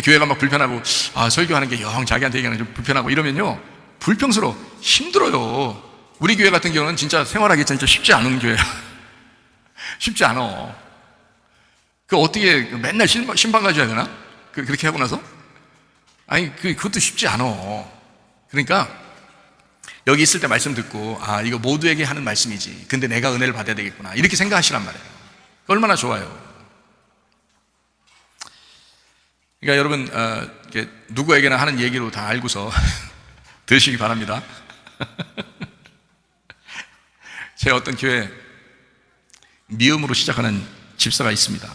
교회가 막 불편하고, 설교하는 게 영 자기한테 얘기하는 게 좀 불편하고 이러면요, 불평스러워. 힘들어요. 우리 교회 같은 경우는 진짜 생활하기 진짜 쉽지 않은 교회야. 쉽지 않아. 어떻게 맨날 심판 가져야 되나? 그렇게 하고 나서? 그것도 쉽지 않아. 그러니까 여기 있을 때 말씀 듣고, 이거 모두에게 하는 말씀이지. 근데 내가 은혜를 받아야 되겠구나. 이렇게 생각하시란 말이에요. 얼마나 좋아요. 그러니까 여러분, 누구에게나 하는 얘기로 다 알고서 들으시기 바랍니다. 제 어떤 교회 미음으로 시작하는 집사가 있습니다.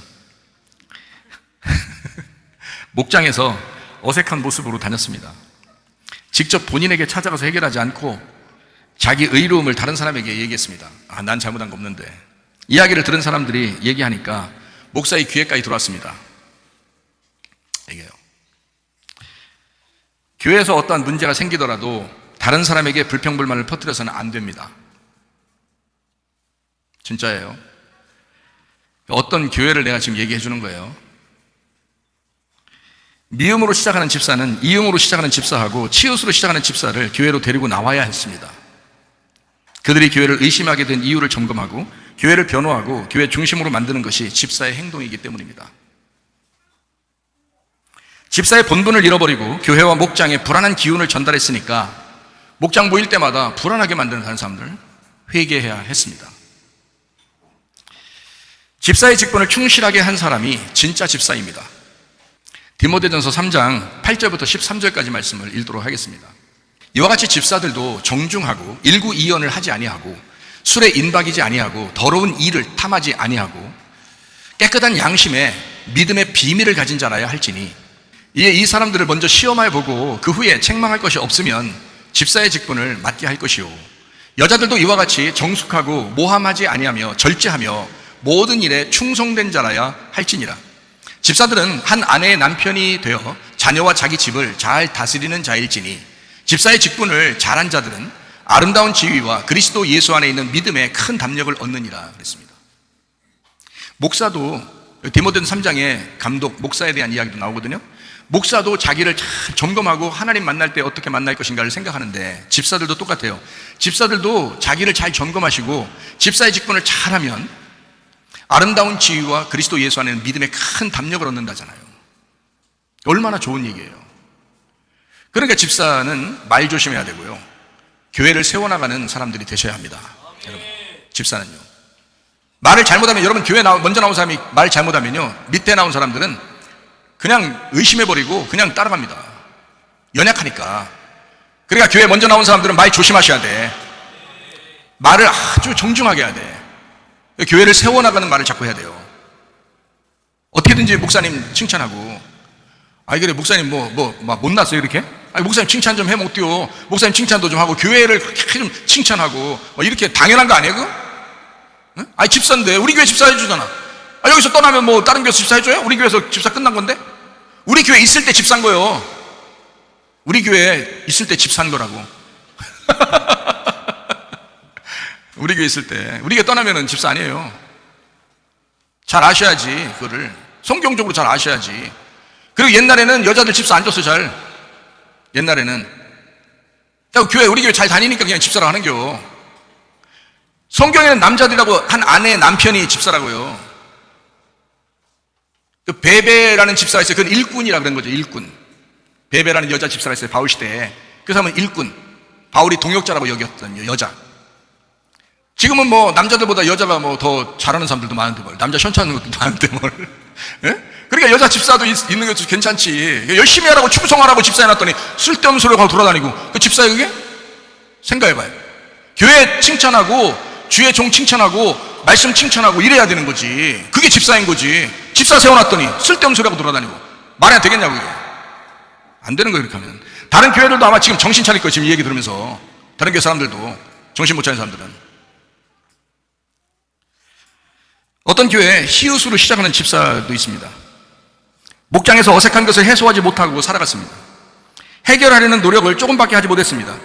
목장에서 어색한 모습으로 다녔습니다. 직접 본인에게 찾아가서 해결하지 않고 자기 의로움을 다른 사람에게 얘기했습니다. 난 잘못한 거 없는데. 이야기를 들은 사람들이 얘기하니까 목사의 귀에까지 들어왔습니다. 얘기해요. 교회에서 어떠한 문제가 생기더라도 다른 사람에게 불평불만을 퍼뜨려서는 안 됩니다. 진짜예요. 어떤 교회를 내가 지금 얘기해 주는 거예요. 미음으로 시작하는 집사는 이음으로 시작하는 집사하고 치읓으로 시작하는 집사를 교회로 데리고 나와야 했습니다. 그들이 교회를 의심하게 된 이유를 점검하고 교회를 변호하고 교회 중심으로 만드는 것이 집사의 행동이기 때문입니다. 집사의 본분을 잃어버리고 교회와 목장에 불안한 기운을 전달했으니까 목장 모일 때마다 불안하게 만드는 다른 사람들 회개해야 했습니다. 집사의 직분을 충실하게 한 사람이 진짜 집사입니다. 디모데전서 3장 8절부터 13절까지 말씀을 읽도록 하겠습니다. 이와 같이 집사들도 정중하고 일구이연을 하지 아니하고 술에 인박이지 아니하고 더러운 일을 탐하지 아니하고 깨끗한 양심에 믿음의 비밀을 가진 자라야 할지니 이에 이 사람들을 먼저 시험하여 보고 그 후에 책망할 것이 없으면 집사의 직분을 맡게 할 것이요 여자들도 이와 같이 정숙하고 모함하지 아니하며 절제하며 모든 일에 충성된 자라야 할지니라. 집사들은 한 아내의 남편이 되어 자녀와 자기 집을 잘 다스리는 자일지니 집사의 직분을 잘한 자들은 아름다운 지위와 그리스도 예수 안에 있는 믿음에 큰 담력을 얻느니라 그랬습니다. 목사도 디모데전서 3장에 감독 목사에 대한 이야기도 나오거든요. 목사도 자기를 잘 점검하고 하나님 만날 때 어떻게 만날 것인가를 생각하는데 집사들도 똑같아요. 집사들도 자기를 잘 점검하시고 집사의 직분을 잘하면 아름다운 지위와 그리스도 예수 안에는 믿음에 큰 담력을 얻는다잖아요. 얼마나 좋은 얘기예요. 그러니까 집사는 말 조심해야 되고요. 교회를 세워나가는 사람들이 되셔야 합니다. 여러분, 집사는요. 말을 잘못하면, 여러분 교회 먼저 나온 사람이 말 잘못하면요, 밑에 나온 사람들은 그냥 의심해버리고 그냥 따라갑니다. 연약하니까. 그러니까 교회 먼저 나온 사람들은 말 조심하셔야 돼. 말을 아주 정중하게 해야 돼. 교회를 세워나가는 말을 자꾸 해야 돼요. 어떻게든지 목사님 칭찬하고, 그래, 목사님 막 못났어요, 이렇게? 목사님 칭찬 좀 해 먹디요. 목사님 칭찬도 좀 하고, 교회를 그렇게 좀 칭찬하고, 이렇게 당연한 거 아니에요, 그거? 응? 집사인데, 우리 교회 집사 해주잖아. 여기서 떠나면 다른 교회에서 집사 해줘요? 우리 교회에서 집사 끝난 건데? 우리 교회 있을 때 집사인 거예요. 우리 교회 있을 때 집사인 거라고. 우리 교회 있을 때. 우리 교회 떠나면은 집사 아니에요. 잘 아셔야지, 그거를. 성경적으로 잘 아셔야지. 그리고 옛날에는 여자들 집사 안 줬어요, 잘. 옛날에는. 교회, 우리 교회 잘 다니니까 그냥 집사라고 하는겨. 성경에는 남자들이라고 한 아내의 남편이 집사라고요. 베베라는 집사가 있어요. 그건 일꾼이라 그런 거죠, 일꾼. 베베라는 여자 집사가 있어요, 바울 시대에. 그 사람은 일꾼. 바울이 동역자라고 여겼던 여자. 지금은 남자들보다 여자가 더 잘하는 사람들도 많은데 남자 현찮은 것도 많은데 예? 그러니까 여자 집사도 있는 것도 괜찮지. 열심히 하라고 충성하라고 집사해놨더니 쓸데없는 소리를 하고 돌아다니고, 그 집사야 그게? 생각해봐요. 교회 칭찬하고 주의 종 칭찬하고 말씀 칭찬하고 이래야 되는 거지. 그게 집사인 거지. 집사 세워놨더니 쓸데없는 소리하고 돌아다니고 말해야 되겠냐고. 이게 안 되는 거예요. 그렇게 하면. 다른 교회들도 아마 지금 정신 차릴 거예요. 지금 이 얘기 들으면서. 다른 교회 사람들도, 정신 못 차린 사람들은. 어떤 교회에 히읗으로 시작하는 집사도 있습니다. 목장에서 어색한 것을 해소하지 못하고 살아갔습니다. 해결하려는 노력을 조금밖에 하지 못했습니다.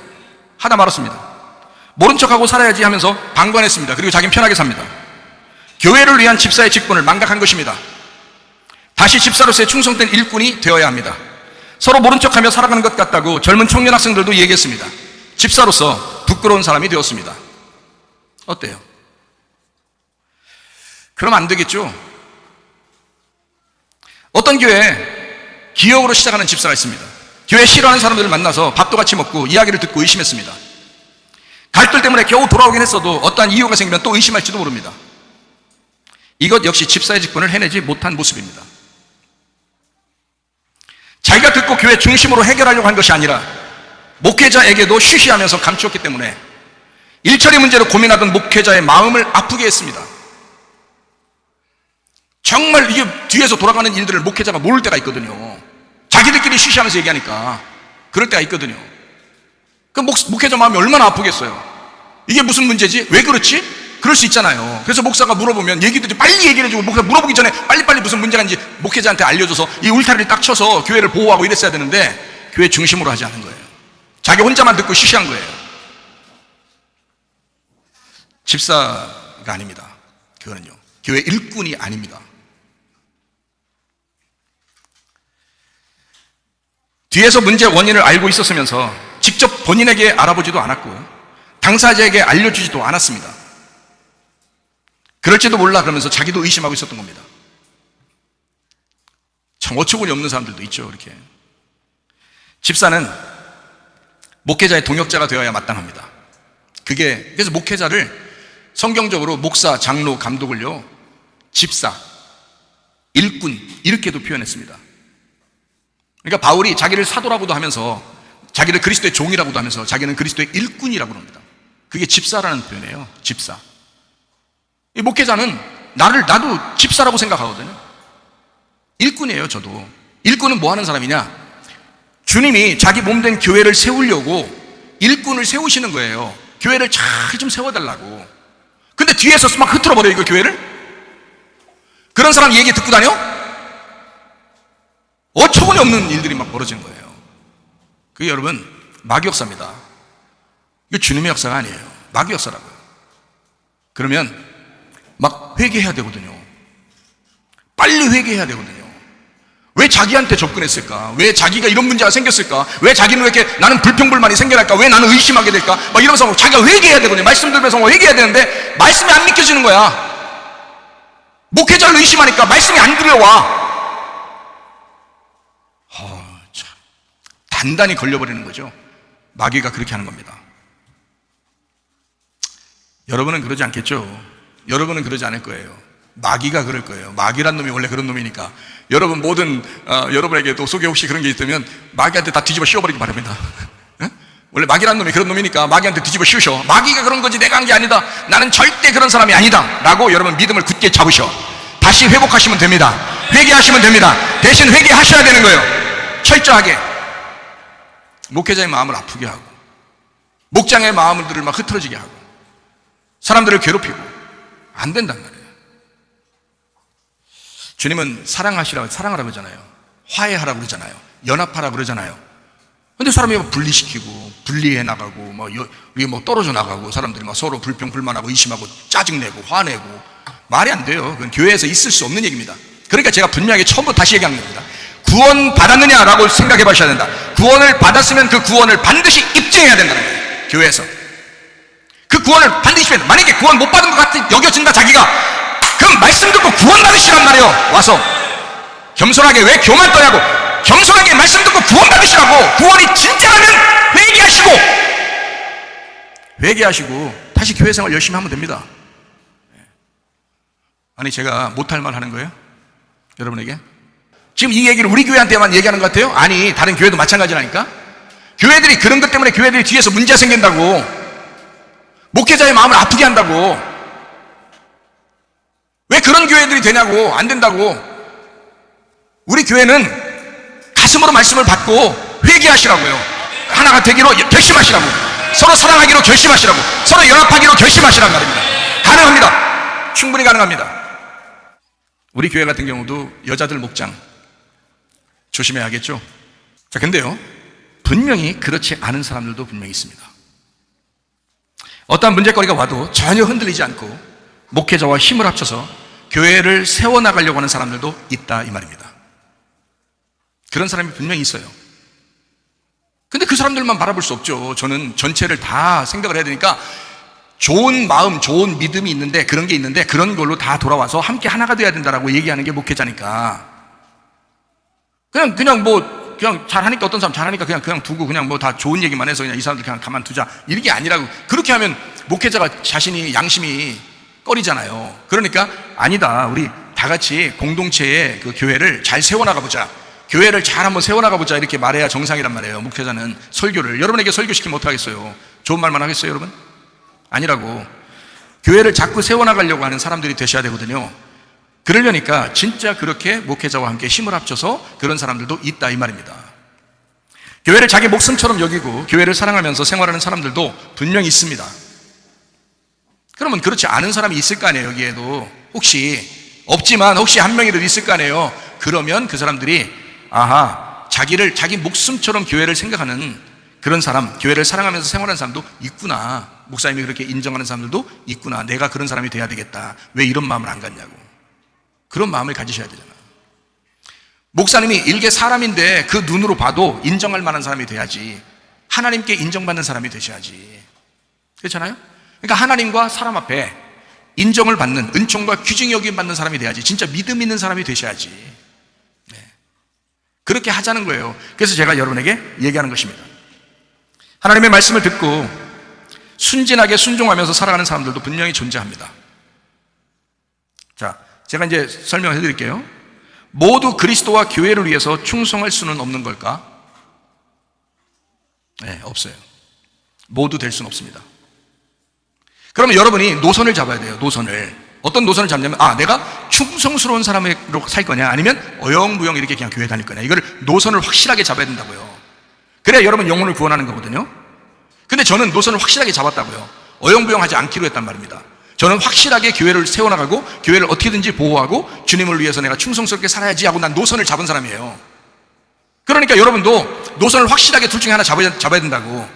하다 말았습니다. 모른 척하고 살아야지 하면서 방관했습니다. 그리고 자기는 편하게 삽니다. 교회를 위한 집사의 직분을 망각한 것입니다. 다시 집사로서의 충성된 일꾼이 되어야 합니다. 서로 모른 척하며 살아가는 것 같다고 젊은 청년 학생들도 얘기했습니다. 집사로서 부끄러운 사람이 되었습니다. 어때요? 그럼 안 되겠죠? 어떤 교회에 기업으로 시작하는 집사가 있습니다. 교회 싫어하는 사람들을 만나서 밥도 같이 먹고 이야기를 듣고 의심했습니다. 갈등 때문에 겨우 돌아오긴 했어도 어떠한 이유가 생기면 또 의심할지도 모릅니다. 이것 역시 집사의 직분을 해내지 못한 모습입니다. 자기가 듣고 교회 중심으로 해결하려고 한 것이 아니라 목회자에게도 쉬쉬하면서 감추었기 때문에 일처리 문제로 고민하던 목회자의 마음을 아프게 했습니다. 정말 이게 뒤에서 돌아가는 일들을 목회자가 모를 때가 있거든요. 자기들끼리 쉬쉬하면서 얘기하니까 그럴 때가 있거든요. 그 목회자 마음이 얼마나 아프겠어요. 이게 무슨 문제지? 왜 그렇지? 그럴 수 있잖아요. 그래서 목사가 물어보면 얘기들이 빨리 얘기를 해주고, 목사가 물어보기 전에 빨리빨리 무슨 문제가 있는지 목회자한테 알려줘서 이 울타리를 딱 쳐서 교회를 보호하고 이랬어야 되는데 교회 중심으로 하지 않은 거예요. 자기 혼자만 듣고 쉬쉬한 거예요. 집사가 아닙니다. 그거는요, 교회 일꾼이 아닙니다. 뒤에서 문제의 원인을 알고 있었으면서 직접 본인에게 알아보지도 않았고 당사자에게 알려주지도 않았습니다. 그럴지도 몰라 그러면서 자기도 의심하고 있었던 겁니다. 참 어처구니 없는 사람들도 있죠. 이렇게 집사는 목회자의 동역자가 되어야 마땅합니다. 그래서 목회자를 성경적으로 목사, 장로, 감독을요 집사, 일꾼 이렇게도 표현했습니다. 그러니까 바울이 자기를 사도라고도 하면서 자기를 그리스도의 종이라고도 하면서 자기는 그리스도의 일꾼이라고 합니다. 그게 집사라는 표현이에요. 집사. 이 목회자는 나도 집사라고 생각하거든요. 일꾼이에요. 저도. 일꾼은 뭐 하는 사람이냐? 주님이 자기 몸된 교회를 세우려고 일꾼을 세우시는 거예요. 교회를 잘 좀 세워달라고. 근데 뒤에서 막 흐트러버려 이거 교회를? 그런 사람 얘기 듣고 다녀? 어처구니 없는 일들이 막 벌어지는 거예요. 그게 여러분 마귀 역사입니다. 이거 주님의 역사가 아니에요. 마귀 역사라고요. 그러면 막 회개해야 되거든요. 빨리 회개해야 되거든요. 왜 자기한테 접근했을까? 왜 자기가 이런 문제가 생겼을까? 왜 자기는 왜 이렇게 나는 불평불만이 생겨날까? 왜 나는 의심하게 될까? 막 이러면서 자기가 회개해야 되거든요. 말씀 들으면서 회개해야 되는데 말씀이 안 믿겨지는 거야. 목회자를 의심하니까 말씀이 안 들려와. 참 단단히 걸려버리는 거죠. 마귀가 그렇게 하는 겁니다. 여러분은 그러지 않겠죠? 여러분은 그러지 않을 거예요. 마귀가 그럴 거예요. 마귀란 놈이 원래 그런 놈이니까. 여러분 모든 여러분에게도 속에 혹시 그런 게 있다면 마귀한테 다 뒤집어 씌워버리기 바랍니다. 원래 마귀란 놈이 그런 놈이니까 마귀한테 뒤집어 씌우셔. 마귀가 그런 거지 내가 한 게 아니다. 나는 절대 그런 사람이 아니다 라고 여러분 믿음을 굳게 잡으셔. 다시 회복하시면 됩니다. 회개하시면 됩니다. 대신 회개하셔야 되는 거예요. 철저하게. 목회자의 마음을 아프게 하고 목장의 마음들을 막 흐트러지게 하고 사람들을 괴롭히고 안 된단 말이에요. 주님은 사랑하라고 그러잖아요. 화해하라고 그러잖아요. 연합하라고 그러잖아요. 근데 사람이 막 분리시키고 분리해 나가고 우리 떨어져 나가고 사람들이 막 서로 불평불만하고 의심하고 짜증내고 화내고 말이 안 돼요. 그건 교회에서 있을 수 없는 얘기입니다. 그러니까 제가 분명하게 처음부터 다시 얘기하는 겁니다. 구원 받았느냐라고 생각해 보셔야 된다. 구원을 받았으면 그 구원을 반드시 입증해야 된다는 거예요. 교회에서 그 구원을 반드시 해야 된다. 만약에 구원 못 받은 것 같은 여겨진다 자기가, 그럼 말씀 듣고 구원 받으시란 말이에요. 와서 겸손하게. 왜 교만 떠냐고. 겸손하게 말씀 듣고 구원 받으시라고. 구원이 진짜라면 회개하시고 다시 교회 생활 열심히 하면 됩니다. 아니 제가 못할 말 하는 거예요? 여러분에게? 지금 이 얘기를 우리 교회한테만 얘기하는 것 같아요? 아니 다른 교회도 마찬가지라니까. 교회들이 그런 것 때문에 교회들이 뒤에서 문제가 생긴다고. 목회자의 마음을 아프게 한다고. 왜 그런 교회들이 되냐고. 안 된다고. 우리 교회는 가슴으로 말씀을 받고 회개하시라고요. 하나가 되기로 결심하시라고. 서로 사랑하기로 결심하시라고. 서로 연합하기로 결심하시란 말입니다. 가능합니다. 충분히 가능합니다. 우리 교회 같은 경우도 여자들 목장 조심해야겠죠. 자, 근데요 분명히 그렇지 않은 사람들도 분명히 있습니다. 어떠한 문제거리가 와도 전혀 흔들리지 않고 목회자와 힘을 합쳐서 교회를 세워나가려고 하는 사람들도 있다 이 말입니다. 그런 사람이 분명히 있어요. 근데 그 사람들만 바라볼 수 없죠. 저는 전체를 다 생각을 해야 되니까 좋은 마음, 좋은 믿음이 있는데, 그런 게 있는데, 그런 걸로 다 돌아와서 함께 하나가 돼야 된다라고 얘기하는 게 목회자니까. 그냥 잘하니까, 어떤 사람 잘하니까 그냥 두고 그냥 뭐 다 좋은 얘기만 해서 그냥 이 사람들 그냥 가만두자, 이런 게 아니라고. 그렇게 하면 목회자가 자신이 양심이 꺼리잖아요. 그러니까 아니다, 우리 다 같이 공동체의 그 교회를 잘 세워나가 보자, 교회를 잘 한번 세워나가 보자, 이렇게 말해야 정상이란 말이에요. 목회자는 설교를, 여러분에게 설교시키면 어떡하겠어요? 좋은 말만 하겠어요, 여러분? 아니라고. 교회를 자꾸 세워나가려고 하는 사람들이 되셔야 되거든요. 그러려니까 진짜 그렇게 목회자와 함께 힘을 합쳐서 그런 사람들도 있다, 이 말입니다. 교회를 자기 목숨처럼 여기고 교회를 사랑하면서 생활하는 사람들도 분명히 있습니다. 그러면 그렇지 않은 사람이 있을 거 아니에요. 여기에도 혹시 없지만 혹시 한 명이라도 있을 거 아니에요. 그러면 그 사람들이 자기 목숨처럼 교회를 생각하는 그런 사람, 교회를 사랑하면서 생활하는 사람도 있구나, 목사님이 그렇게 인정하는 사람들도 있구나, 내가 그런 사람이 돼야 되겠다, 왜 이런 마음을 안 갖냐고. 그런 마음을 가지셔야 되잖아요. 목사님이 일개 사람인데 그 눈으로 봐도 인정할 만한 사람이 돼야지, 하나님께 인정받는 사람이 되셔야지. 그렇잖아요? 그러니까 하나님과 사람 앞에 인정을 받는, 은총과 귀중히 여김받는 사람이 돼야지, 진짜 믿음 있는 사람이 되셔야지. 네. 그렇게 하자는 거예요. 그래서 제가 여러분에게 얘기하는 것입니다. 하나님의 말씀을 듣고 순진하게 순종하면서 살아가는 사람들도 분명히 존재합니다. 자, 제가 이제 설명해 드릴게요. 모두 그리스도와 교회를 위해서 충성할 수는 없는 걸까? 네, 없어요. 모두 될 수는 없습니다. 그러면 여러분이 노선을 잡아야 돼요. 노선을. 어떤 노선을 잡냐면, 내가 충성스러운 사람으로 살 거냐, 아니면 어영부영 이렇게 그냥 교회 다닐 거냐, 이걸 노선을 확실하게 잡아야 된다고요. 그래야 여러분 영혼을 구원하는 거거든요. 근데 저는 노선을 확실하게 잡았다고요. 어영부영하지 않기로 했단 말입니다. 저는 확실하게 교회를 세워나가고 교회를 어떻게든지 보호하고 주님을 위해서 내가 충성스럽게 살아야지 하고 난 노선을 잡은 사람이에요. 그러니까 여러분도 노선을 확실하게 둘 중에 하나 잡아야 된다고.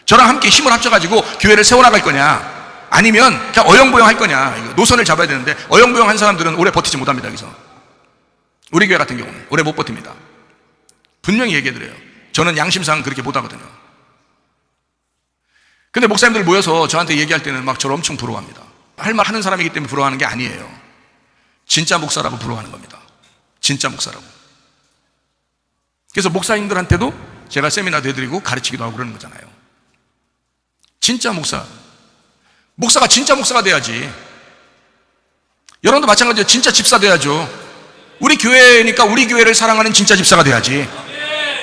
저랑 함께 힘을 합쳐가지고 교회를 세워나갈 거냐, 아니면 그냥 어영부영 할 거냐, 노선을 잡아야 되는데, 어영부영 한 사람들은 오래 버티지 못합니다. 여기서 우리 교회 같은 경우는 오래 못 버팁니다. 분명히 얘기해드려요. 저는 양심상 그렇게 못하거든요. 근데 목사님들 모여서 저한테 얘기할 때는 막 저를 엄청 부러워합니다. 할 말 하는 사람이기 때문에 부러워하는 게 아니에요. 진짜 목사라고 부러워하는 겁니다. 진짜 목사라고. 그래서 목사님들한테도 제가 세미나도 해드리고 가르치기도 하고 그러는 거잖아요. 진짜 목사가 진짜 목사가 돼야지. 여러분도 마찬가지로 진짜 집사 돼야죠. 우리 교회니까 우리 교회를 사랑하는 진짜 집사가 돼야지.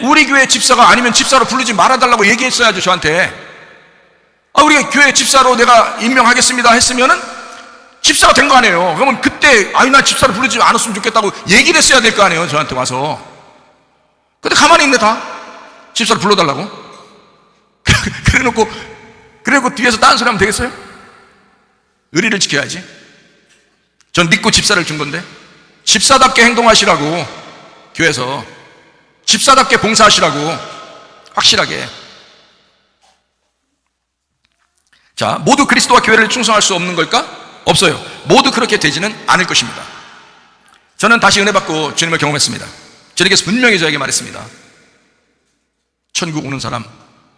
우리 교회 집사가 아니면 집사로 부르지 말아달라고 얘기했어야죠, 저한테. 우리 교회 집사로 내가 임명하겠습니다 했으면은 집사가 된 거 아니에요. 그러면 그때 나 집사로 부르지 않았으면 좋겠다고 얘기를 했어야 될 거 아니에요, 저한테 와서. 근데 가만히 있네, 다. 집사로 불러달라고. 그래놓고 뒤에서 딴 소리 하면 되겠어요? 의리를 지켜야지. 전 믿고 집사를 준 건데, 집사답게 행동하시라고, 교회에서 집사답게 봉사하시라고, 확실하게. 자, 모두 그리스도와 교회를 충성할 수 없는 걸까? 없어요. 모두 그렇게 되지는 않을 것입니다. 저는 다시 은혜 받고 주님을 경험했습니다. 주님께서 분명히 저에게 말했습니다. 천국 오는 사람,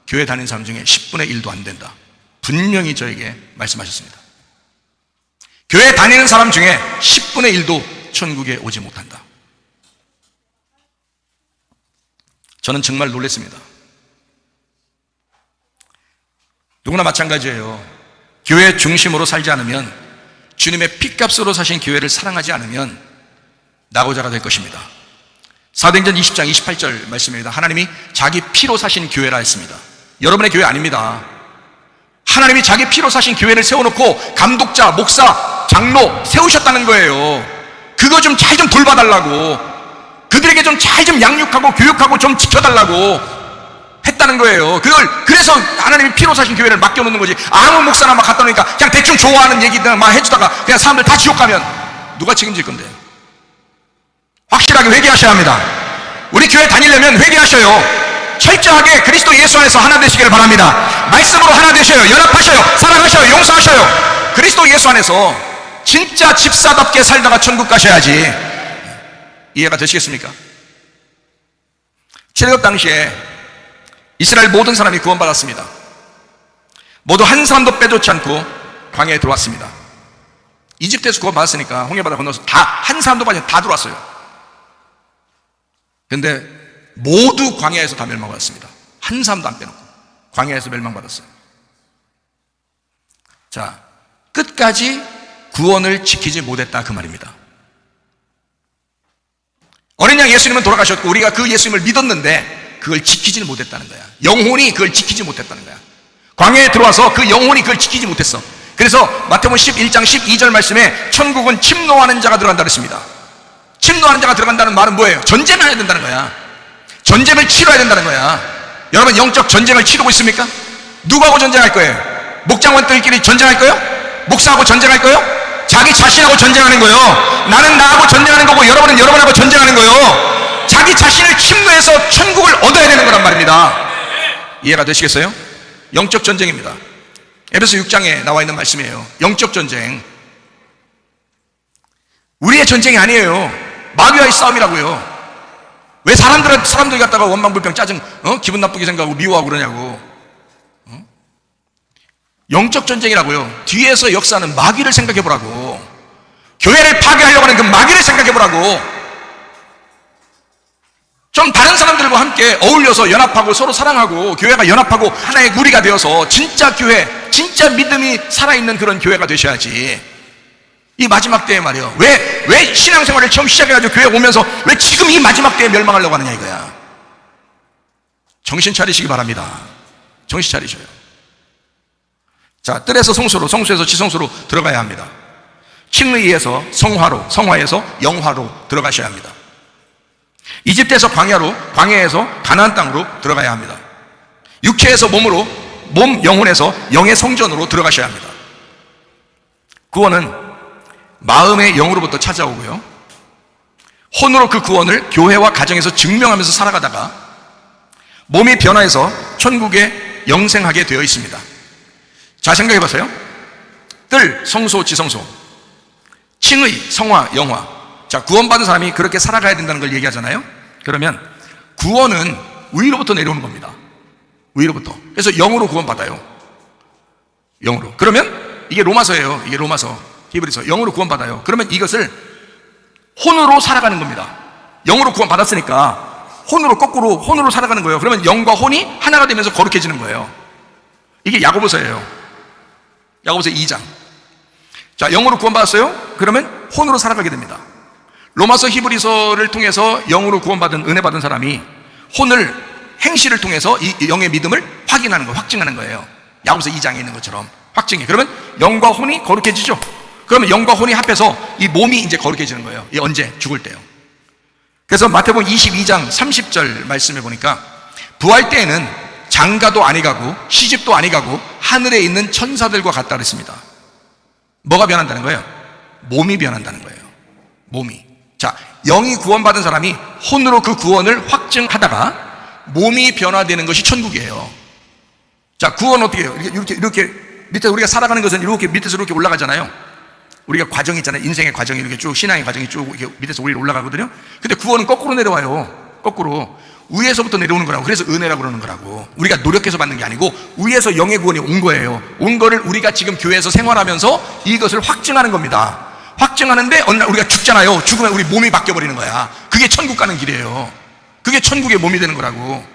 교회 다니는 사람 중에 10분의 1도 안 된다. 분명히 저에게 말씀하셨습니다. 교회 다니는 사람 중에 10분의 1도 천국에 오지 못한다. 저는 정말 놀랐습니다. 누구나 마찬가지예요. 교회 중심으로 살지 않으면, 주님의 피값으로 사신 교회를 사랑하지 않으면 낙오자가 될 것입니다. 사도행전 20장 28절 말씀입니다. 하나님이 자기 피로 사신 교회라 했습니다. 여러분의 교회 아닙니다. 하나님이 자기 피로 사신 교회를 세워놓고 감독자, 목사, 장로 세우셨다는 거예요. 그거 좀 잘 좀 돌봐달라고, 그들에게 좀 잘 좀 양육하고 교육하고 좀 지켜달라고 했다는 거예요. 그래서 하나님이 피로 사신 교회를 맡겨놓는 거지. 아무 목사나 막 갖다 놓으니까 그냥 대충 좋아하는 얘기들 막 해주다가 그냥 사람들 다 지옥 가면 누가 책임질 건데? 확실하게 회개하셔야 합니다. 우리 교회 다니려면 회개하셔요. 철저하게 그리스도 예수 안에서 하나 되시기를 바랍니다. 말씀으로 하나 되셔요. 연합하셔요. 사랑하셔요. 용서하셔요. 그리스도 예수 안에서 진짜 집사답게 살다가 천국 가셔야지. 이해가 되시겠습니까? 출애굽 당시에 이스라엘 모든 사람이 구원받았습니다. 모두 한 사람도 빼놓지 않고 광야에 들어왔습니다. 이집트에서 구원받았으니까 홍해바다 건너서 다 한 사람도 빠지고 다 들어왔어요. 근데 모두 광야에서 다 멸망받았습니다. 한 사람도 안 빼놓고 광야에서 멸망받았어요. 자, 끝까지 구원을 지키지 못했다 그 말입니다. 어린 양 예수님은 돌아가셨고 우리가 그 예수님을 믿었는데 그걸 지키지는 못했다는 거야. 영혼이 그걸 지키지 못했다는 거야. 광야에 들어와서 그 영혼이 그걸 지키지 못했어. 그래서 마태복음 11장 12절 말씀에 천국은 침노하는 자가 들어간다 그랬습니다. 침노하는 자가 들어간다는 말은 뭐예요? 전쟁을 해야 된다는 거야. 전쟁을 치러야 된다는 거야. 여러분 영적 전쟁을 치르고 있습니까? 누구하고 전쟁할 거예요? 목장원들끼리 전쟁할 거예요? 목사하고 전쟁할 거예요? 자기 자신하고 전쟁하는 거예요. 나는 나하고 전쟁하는 거고 여러분은 여러분하고 전쟁하는 거예요. 자기 자신을 침노해서 천국을 얻어야 되는 거란 말입니다. 이해가 되시겠어요? 영적 전쟁입니다. 에베소 6장에 나와 있는 말씀이에요. 영적 전쟁. 우리의 전쟁이 아니에요. 마귀와의 싸움이라고요. 왜 사람들이 갖다가 원망불평 짜증 기분 나쁘게 생각하고 미워하고 그러냐고. 영적 전쟁이라고요. 뒤에서 역사하는 마귀를 생각해 보라고. 교회를 파괴하려고 하는 그 마귀를 생각해 보라고. 좀 다른 사람들과 함께 어울려서 연합하고 서로 사랑하고 교회가 연합하고 하나의 무리가 되어서 진짜 교회, 진짜 믿음이 살아있는 그런 교회가 되셔야지. 이 마지막 때에 말이요. 왜 신앙생활을 처음 시작해가지고 교회 오면서 왜 지금 이 마지막 때에 멸망하려고 하느냐 이거야. 정신 차리시기 바랍니다. 정신 차리셔요. 자, 뜰에서 성소로, 성소에서 지성소로 들어가야 합니다. 칭의에서 성화로, 성화에서 영화로 들어가셔야 합니다. 이집트에서 광야로, 광야에서 가나안 땅으로 들어가야 합니다. 육체에서 몸으로, 몸 영혼에서 영의 성전으로 들어가셔야 합니다. 구원은 마음의 영으로부터 찾아오고요. 혼으로 그 구원을 교회와 가정에서 증명하면서 살아가다가 몸이 변화해서 천국에 영생하게 되어 있습니다. 자, 생각해 보세요. 뜰, 성소, 지성소, 칭의, 성화, 영화. 자, 구원받은 사람이 그렇게 살아가야 된다는 걸 얘기하잖아요. 그러면 구원은 위로부터 내려오는 겁니다. 위로부터. 그래서 영으로 구원받아요. 영으로. 그러면 이게 로마서예요. 이게 로마서, 히브리서. 영으로 구원받아요. 그러면 이것을 혼으로 살아가는 겁니다. 영으로 구원받았으니까 혼으로 거꾸로 혼으로 살아가는 거예요. 그러면 영과 혼이 하나가 되면서 거룩해지는 거예요. 이게 야고보서예요. 야고보서 2장. 자, 영으로 구원받았어요? 그러면 혼으로 살아가게 됩니다. 로마서, 히브리서를 통해서 영으로 구원받은, 은혜 받은 사람이 혼을, 행실을 통해서 이 영의 믿음을 확인하는 거예요. 확증하는 거예요. 야고보서 2장에 있는 것처럼 확증해. 그러면 영과 혼이 거룩해지죠. 그러면 영과 혼이 합해서 이 몸이 이제 거룩해지는 거예요. 이 언제? 죽을 때요. 그래서 마태복음 22장 30절 말씀해 보니까 부활 때에는 장가도 아니 가고 시집도 아니 가고 하늘에 있는 천사들과 같다 그랬습니다. 뭐가 변한다는 거예요? 몸이 변한다는 거예요. 몸이. 자, 영이 구원받은 사람이 혼으로 그 구원을 확증하다가 몸이 변화되는 것이 천국이에요. 자, 구원 어떻게 해요? 이렇게 밑에 우리가 살아가는 것은 이렇게 밑에서 이렇게 올라가잖아요. 우리가 과정이 있잖아요. 인생의 과정이 이렇게 쭉, 신앙의 과정이 쭉 이렇게 밑에서 위로 올라가거든요. 근데 구원은 거꾸로 내려와요. 거꾸로. 위에서부터 내려오는 거라고. 그래서 은혜라고 그러는 거라고. 우리가 노력해서 받는 게 아니고 위에서 영의 구원이 온 거예요. 온 거를 우리가 지금 교회에서 생활하면서 이것을 확증하는 겁니다. 확증하는데 어느 날 우리가 죽잖아요. 죽으면 우리 몸이 바뀌어버리는 거야. 그게 천국 가는 길이에요. 그게 천국의 몸이 되는 거라고.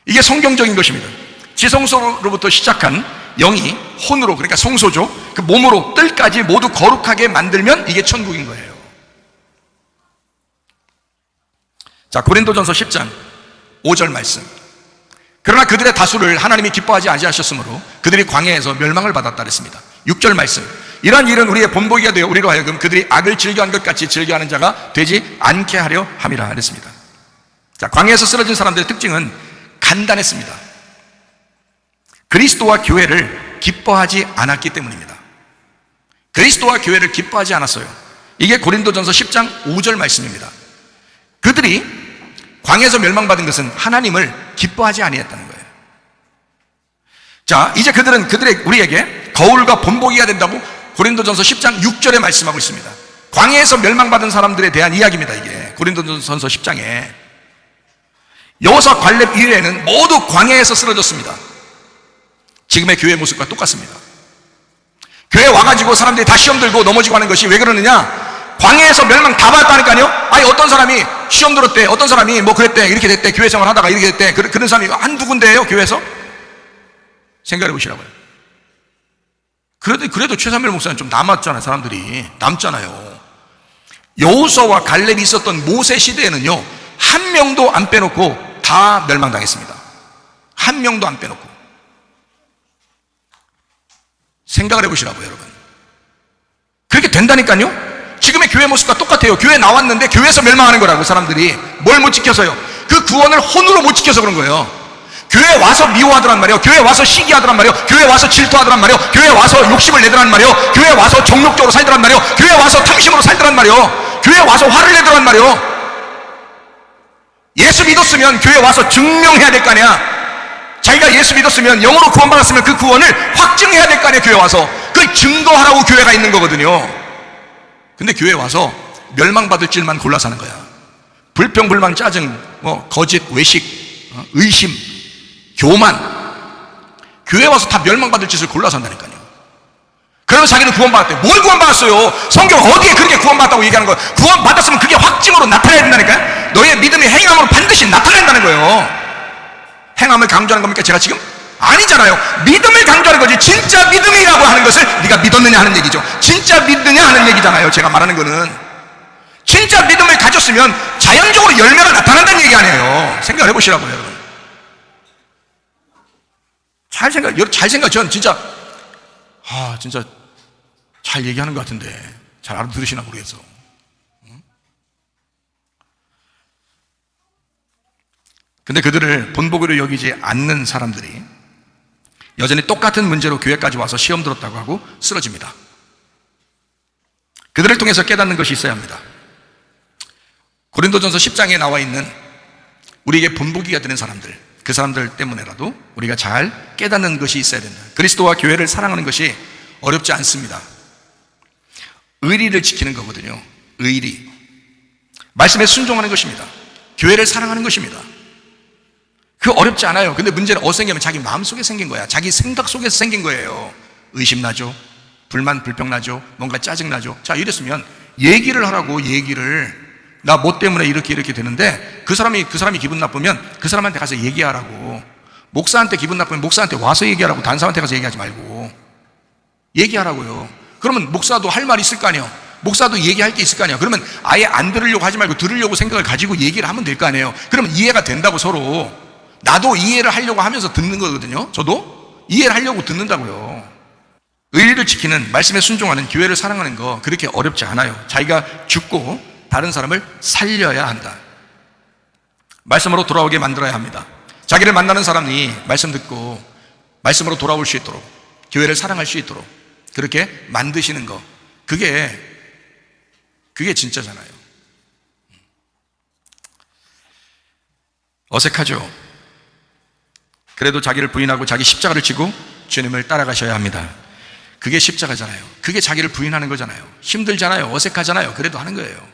이게 성경적인 것입니다. 지성소로부터 시작한 영이 혼으로, 그러니까 성소죠. 그 몸으로 뜰까지 모두 거룩하게 만들면 이게 천국인 거예요. 자, 고린도전서 10장 5절 말씀. 그러나 그들의 다수를 하나님이 기뻐하지 아니하셨으므로 그들이 광야에서 멸망을 받았다 그랬습니다. 6절 말씀. 이러한 일은 우리의 본보기가 되어 우리로 하여금 그들이 악을 즐겨한 것 같이 즐겨하는 자가 되지 않게 하려 함이라 그랬습니다. 자, 광야에서 쓰러진 사람들의 특징은 간단했습니다. 그리스도와 교회를 기뻐하지 않았기 때문입니다. 그리스도와 교회를 기뻐하지 않았어요. 이게 고린도전서 10장 5절 말씀입니다. 그들이 광야에서 멸망받은 것은 하나님을 기뻐하지 아니했다는 거예요. 자, 이제 그들은 우리에게 거울과 본보기가 된다고 고린도전서 10장 6절에 말씀하고 있습니다. 광야에서 멸망받은 사람들에 대한 이야기입니다. 이게 고린도전서 10장에. 여호수아 갈렙 이후에는 모두 광야에서 쓰러졌습니다. 지금의 교회 모습과 똑같습니다. 교회 와가지고 사람들이 다 시험 들고 넘어지고 하는 것이 왜 그러느냐? 광야에서 멸망 다 받았다니까요. 아니 어떤 사람이 시험 들었대, 어떤 사람이 뭐 그랬대, 이렇게 됐대, 교회 생활 하다가 이렇게 됐대, 그런 사람이 한두 군데예요 교회에서? 생각해 보시라고요. 그래도 최삼일 목사는 좀 남았잖아요. 사람들이 남잖아요. 여호수아와 갈렙이 있었던 모세 시대에는요, 한 명도 안 빼놓고 다 멸망당했습니다. 한 명도 안 빼놓고. 생각을 해보시라고요, 여러분. 그렇게 된다니까요. 지금의 교회 모습과 똑같아요. 교회 나왔는데 교회에서 멸망하는 거라고. 사람들이 뭘 못 지켜서요? 그 구원을 혼으로 못 지켜서 그런 거예요. 교회 와서 미워하더란 말이에요. 교회 와서 시기하더란 말이에요. 교회 와서 질투하더란 말이에요. 교회 와서 욕심을 내더란 말이에요. 교회 와서 정욕적으로 살더란 말이에요. 교회 와서 탐심으로 살더란 말이에요. 교회 와서 화를 내더란 말이에요. 예수 믿었으면 교회 와서 증명해야 될 거 아니야. 자기가 예수 믿었으면, 영으로 구원받았으면 그 구원을 확증해야 될 거 아니에요. 교회 와서 그걸 증거하라고 교회가 있는 거거든요. 근데 교회 와서 멸망받을 줄만 골라 사는 거야. 불평, 불만, 짜증, 거짓, 외식, 의심, 교만, 교회 와서 다 멸망받을 짓을 골라 산다니까요. 그러면 자기는 구원받았대. 뭘 구원받았어요? 성경 어디에 그렇게 구원받았다고 얘기하는 거예요? 구원받았으면 그게 확증으로 나타나야 된다니까요. 너의 믿음이 행함으로 반드시 나타낸다는 거예요. 행함을 강조하는 겁니까 제가 지금? 아니잖아요. 믿음을 강조하는 거지. 진짜 믿음이라고 하는 것을 네가 믿었느냐 하는 얘기죠. 진짜 믿느냐 하는 얘기잖아요. 제가 말하는 거는 진짜 믿음을 가졌으면 자연적으로 열매가 나타난다는 얘기 아니에요. 생각을 해보시라고요, 여러분. 잘 생각, 전 진짜 잘 얘기하는 것 같은데 잘 알아들으시나 모르겠어. 근데 그들을 본보기로 여기지 않는 사람들이 여전히 똑같은 문제로 교회까지 와서 시험 들었다고 하고 쓰러집니다. 그들을 통해서 깨닫는 것이 있어야 합니다. 고린도전서 10장에 나와 있는 우리에게 본보기가 되는 사람들, 그 사람들 때문에라도 우리가 잘 깨닫는 것이 있어야 된다. 그리스도와 교회를 사랑하는 것이 어렵지 않습니다. 의리를 지키는 거거든요. 의리, 말씀에 순종하는 것입니다. 교회를 사랑하는 것입니다. 그 어렵지 않아요. 근데 문제는 어디서 생기면 자기 마음속에 생긴 거야. 자기 생각 속에서 생긴 거예요. 의심나죠, 불만, 불평나죠, 뭔가 짜증나죠. 자, 이랬으면 얘기를 하라고. 얘기를. 나 뭐 때문에 이렇게 되는데 그 사람이 기분 나쁘면 그 사람한테 가서 얘기하라고. 목사한테 기분 나쁘면 목사한테 와서 얘기하라고. 다른 사람한테 가서 얘기하지 말고 얘기하라고요. 그러면 목사도 할 말 있을 거 아니에요. 목사도 얘기할 게 있을 거 아니에요. 그러면 아예 안 들으려고 하지 말고 들으려고 생각을 가지고 얘기를 하면 될 거 아니에요. 그러면 이해가 된다고. 서로 나도 이해를 하려고 하면서 듣는 거거든요. 저도 이해를 하려고 듣는다고요. 의리를 지키는, 말씀에 순종하는, 교회를 사랑하는 거 그렇게 어렵지 않아요. 자기가 죽고 다른 사람을 살려야 한다. 말씀으로 돌아오게 만들어야 합니다. 자기를 만나는 사람이 말씀 듣고 말씀으로 돌아올 수 있도록, 교회를 사랑할 수 있도록 그렇게 만드시는 거, 그게 진짜잖아요. 어색하죠. 그래도 자기를 부인하고 자기 십자가를 지고 주님을 따라가셔야 합니다. 그게 십자가잖아요. 그게 자기를 부인하는 거잖아요. 힘들잖아요. 어색하잖아요. 그래도 하는 거예요.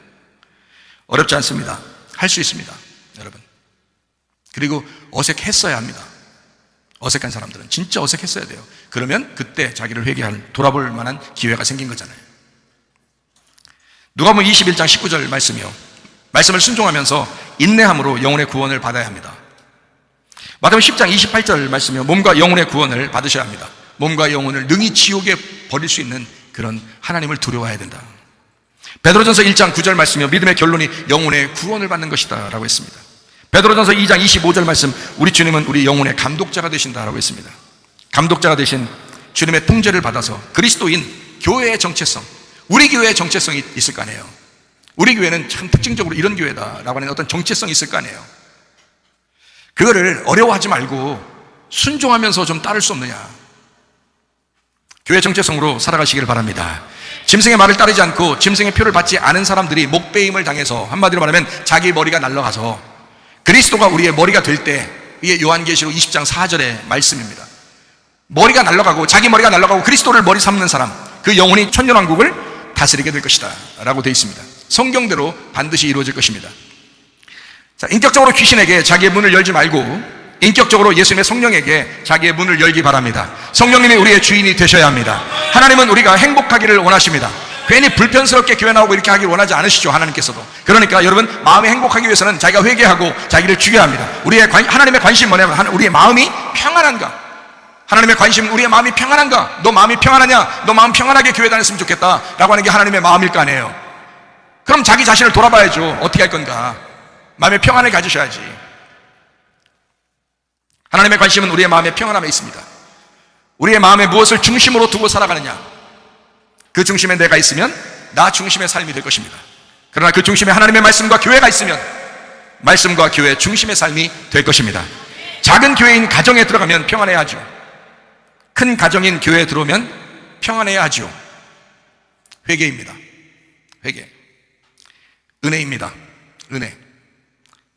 어렵지 않습니다. 할 수 있습니다, 여러분. 그리고 어색했어야 합니다. 어색한 사람들은 진짜 어색했어야 돼요. 그러면 그때 자기를 회개할, 돌아볼 만한 기회가 생긴 거잖아요. 누가복음 21장 19절 말씀이요, 말씀을 순종하면서 인내함으로 영혼의 구원을 받아야 합니다. 마태복음 10장 28절 말씀이요, 몸과 영혼의 구원을 받으셔야 합니다. 몸과 영혼을 능히 지옥에 버릴 수 있는 그런 하나님을 두려워해야 된다. 베드로전서 1장 9절 말씀이요, 믿음의 결론이 영혼의 구원을 받는 것이다 라고 했습니다. 베드로전서 2장 25절 말씀, 우리 주님은 우리 영혼의 감독자가 되신다라고 했습니다. 감독자가 되신 주님의 통제를 받아서 그리스도인 교회의 정체성, 우리 교회의 정체성이 있을 거 아니에요. 우리 교회는 참 특징적으로 이런 교회다라고 하는 어떤 정체성이 있을 거 아니에요. 그거를 어려워하지 말고 순종하면서 좀 따를 수 없느냐. 교회 정체성으로 살아가시길 바랍니다. 짐승의 말을 따르지 않고 짐승의 표를 받지 않은 사람들이 목베임을 당해서, 한마디로 말하면 자기 머리가 날아가서 그리스도가 우리의 머리가 될 때, 이게 요한계시록 20장 4절의 말씀입니다. 머리가 날아가고, 자기 머리가 날아가고 그리스도를 머리 삼는 사람, 그 영혼이 천년왕국을 다스리게 될 것이다 라고 되어 있습니다. 성경대로 반드시 이루어질 것입니다. 자, 인격적으로 귀신에게 자기의 문을 열지 말고 인격적으로 예수님의 성령에게 자기의 문을 열기 바랍니다. 성령님이 우리의 주인이 되셔야 합니다. 하나님은 우리가 행복하기를 원하십니다. 괜히 불편스럽게 교회 나오고 이렇게 하길 원하지 않으시죠, 하나님께서도. 그러니까 여러분, 마음이 행복하기 위해서는 자기가 회개하고 자기를 죽여야 합니다. 하나님의 관심이 뭐냐면 우리의 마음이 평안한가. 하나님의 관심은 우리의 마음이 평안한가. 너 마음이 평안하냐? 너 마음 평안하게 교회 다녔으면 좋겠다 라고 하는 게 하나님의 마음일 거 아니에요. 그럼 자기 자신을 돌아봐야죠. 어떻게 할 건가. 마음의 평안을 가지셔야지. 하나님의 관심은 우리의 마음의 평안함에 있습니다. 우리의 마음에 무엇을 중심으로 두고 살아가느냐, 그 중심에 내가 있으면 나 중심의 삶이 될 것입니다. 그러나 그 중심에 하나님의 말씀과 교회가 있으면 말씀과 교회 중심의 삶이 될 것입니다. 작은 교회인 가정에 들어가면 평안해야 하죠. 큰 가정인 교회에 들어오면 평안해야 하죠. 회개입니다. 회개. 은혜입니다. 은혜.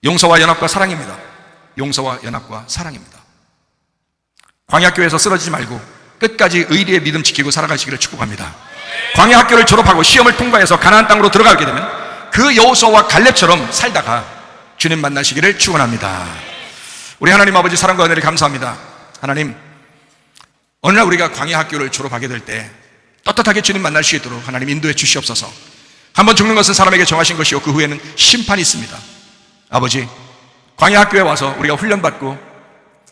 용서와 연합과 사랑입니다. 용서와 연합과 사랑입니다. 광야학교에서 쓰러지지 말고 끝까지 의리의 믿음 지키고 살아가시기를 축복합니다. 광야학교를 졸업하고 시험을 통과해서 가나안 땅으로 들어가게 되면 그 여호수아와 갈렙처럼 살다가 주님 만나시기를 축원합니다. 우리 하나님 아버지 사랑과 은혜를 감사합니다. 하나님, 어느 날 우리가 광야학교를 졸업하게 될 때 떳떳하게 주님 만날 수 있도록 하나님 인도해 주시옵소서. 한번 죽는 것은 사람에게 정하신 것이요 그 후에는 심판이 있습니다. 아버지, 광야학교에 와서 우리가 훈련받고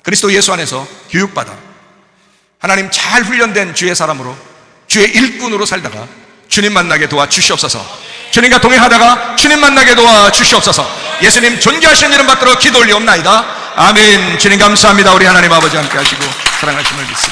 그리스도 예수 안에서 교육받아 하나님 잘 훈련된 주의 사람으로 주의 일꾼으로 살다가 주님 만나게 도와주시옵소서. 주님과 동행하다가 주님 만나게 도와주시옵소서. 예수님 존귀하신 이름 받들어 기도 올리옵나이다. 아멘. 주님 감사합니다. 우리 하나님 아버지 함께 하시고 사랑하심을 믿습니다.